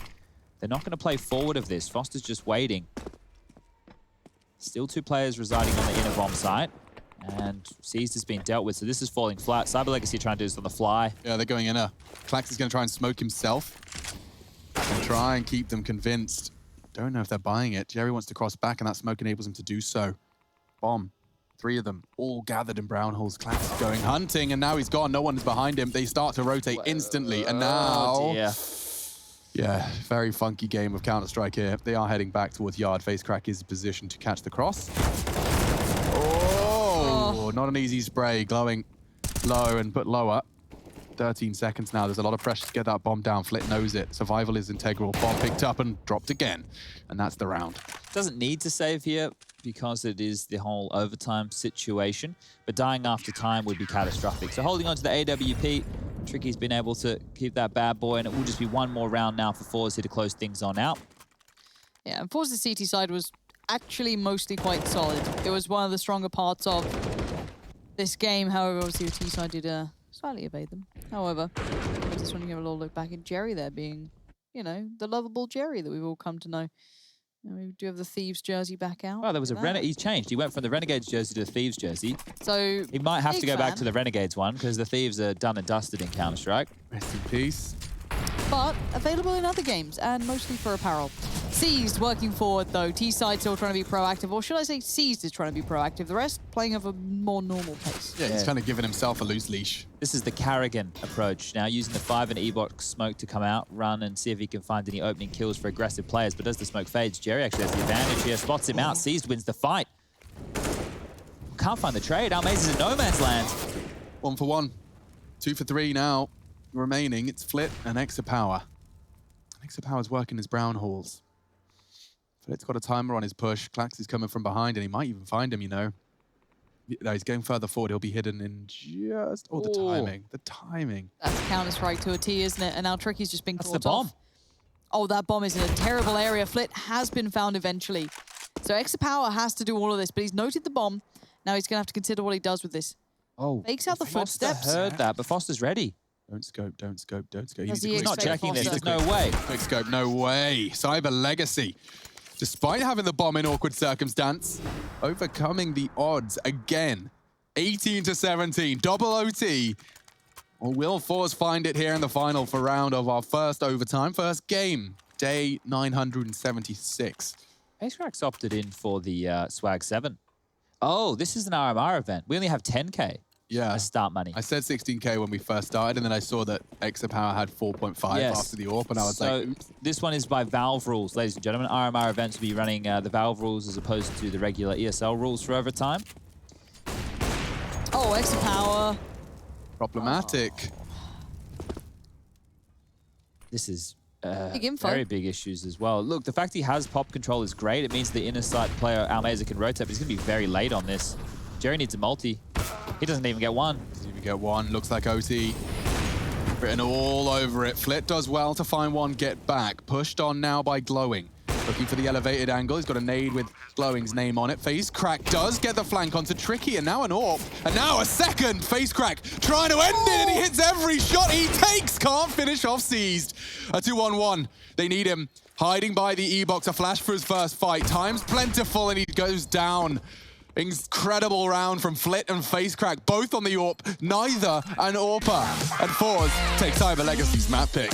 They're not going to play forward of this. Foster's just waiting. Still 2 players residing on the inner bomb site. And CIS has been dealt with, so this is falling flat. Cyber Legacy trying to do this on the fly. Yeah, they're going inner. Clax is going to try and smoke himself and try and keep them convinced. Don't know if they're buying it. Jerry wants to cross back, and that smoke enables him to do so. Bomb. 3 of them, all gathered in brown holes. Clax is going hunting, and now he's gone. No one is behind him. They start to rotate instantly, and now... Oh, dear. Yeah, very funky game of Counter-Strike here. They are heading back towards Yard. FaceCrack is positioned to catch the cross. Oh, not an easy spray. Glowing low and put lower. 13 seconds now. There's a lot of pressure to get that bomb down. Flit knows it. Survival is integral. Bomb picked up and dropped again. And that's the round. Doesn't need to save here because it is the whole overtime situation, but dying after time would be catastrophic. So holding on to the AWP, Tricky's been able to keep that bad boy, and it will just be 1 more round now for forZe here to close things on out. Yeah, and forZe's CT side was actually mostly quite solid. It was one of the stronger parts of this game. However, obviously the T side did slightly evade them. However, I just want to give a little look back at Jerry there being, you know, the lovable Jerry that we've all come to know. And we do have the Thieves jersey back out. Well, there was a Renegade. He's changed. He went from the Renegades jersey to the Thieves jersey. So He might have to big go back fan. to the Renegades one because the Thieves are done and dusted in Counter-Strike. Rest in peace. But available in other games, and mostly for apparel. Seized working forward, though. T-side still trying to be proactive, or should I say Seized is trying to be proactive. The rest playing of a more normal pace. Yeah, he's kind of giving himself a loose leash. This is the Carrigan approach. Now using the 5 and E-box smoke to come out, run and see if he can find any opening kills for aggressive players. But as the smoke fades, Jerry actually has the advantage here. Spots him out. Seized wins the fight. Can't find the trade. Almeza's in no man's land. 1 for 1. 2 for 3 now. Remaining, it's Flit and Exapower. Exapower's working his brown halls. Flit's got a timer on his push. Clax is coming from behind, and he might even find him, you know. No, he's going further forward. He'll be hidden in just... Oh, the timing. The timing. That's Counter-Strike to a T, isn't it? And now Tricky's just been That's caught the bomb. off. Oh, that bomb is in a terrible area. Flit has been found eventually. So Exapower has to do all of this, but he's noted the bomb. Now he's going to have to consider what he does with this. Oh, Fakes out the Foster footsteps. heard that, but Foster's ready. Don't scope, don't scope, don't scope. Does He's he He's not expect checking this. Foster? There's no way. quick scope, no way. Cyber Legacy, despite having the bomb in awkward circumstance, overcoming the odds again. 18 to 17, double OT. Or will forZe find it here in the final for round of our first overtime, first game, day 976. FaceCrack's opted in for the Swag 7. Oh, this is an RMR event. We only have 10K Yeah. as start money. I said 16K when we first started, and then I saw that Exapower had 4.5 Yes. after the AWP, and I was So like, oops. this one is by Valve rules, ladies and gentlemen. RMR events will be running the Valve rules as opposed to the regular ESL rules for overtime. Oh, extra power. Problematic. This is Big info. very big issues as well. Look, the fact he has pop control is great. It means the inner side player, Almeza, can rotate, but he's going to be very late on this. Jerry needs a multi. He doesn't even get one. Doesn't even get one. Looks like OT. Written all over it. Flit does well to find one get back. Pushed on now by Glowing. Looking for the elevated angle. He's got a nade with Glowing's name on it. FaceCrack does get the flank onto Tricky, and now an AWP. And now a second. FaceCrack trying to end it, and he hits every shot he takes. Can't finish off Seized. A 2-on-1. They need him. Hiding by the E-box. A flash for his first fight. Time's plentiful, and he goes down. Incredible round from Flit and FaceCrack, both on the AWP. Neither an AWPer. And forZe takes Cyber Legacy's map pick.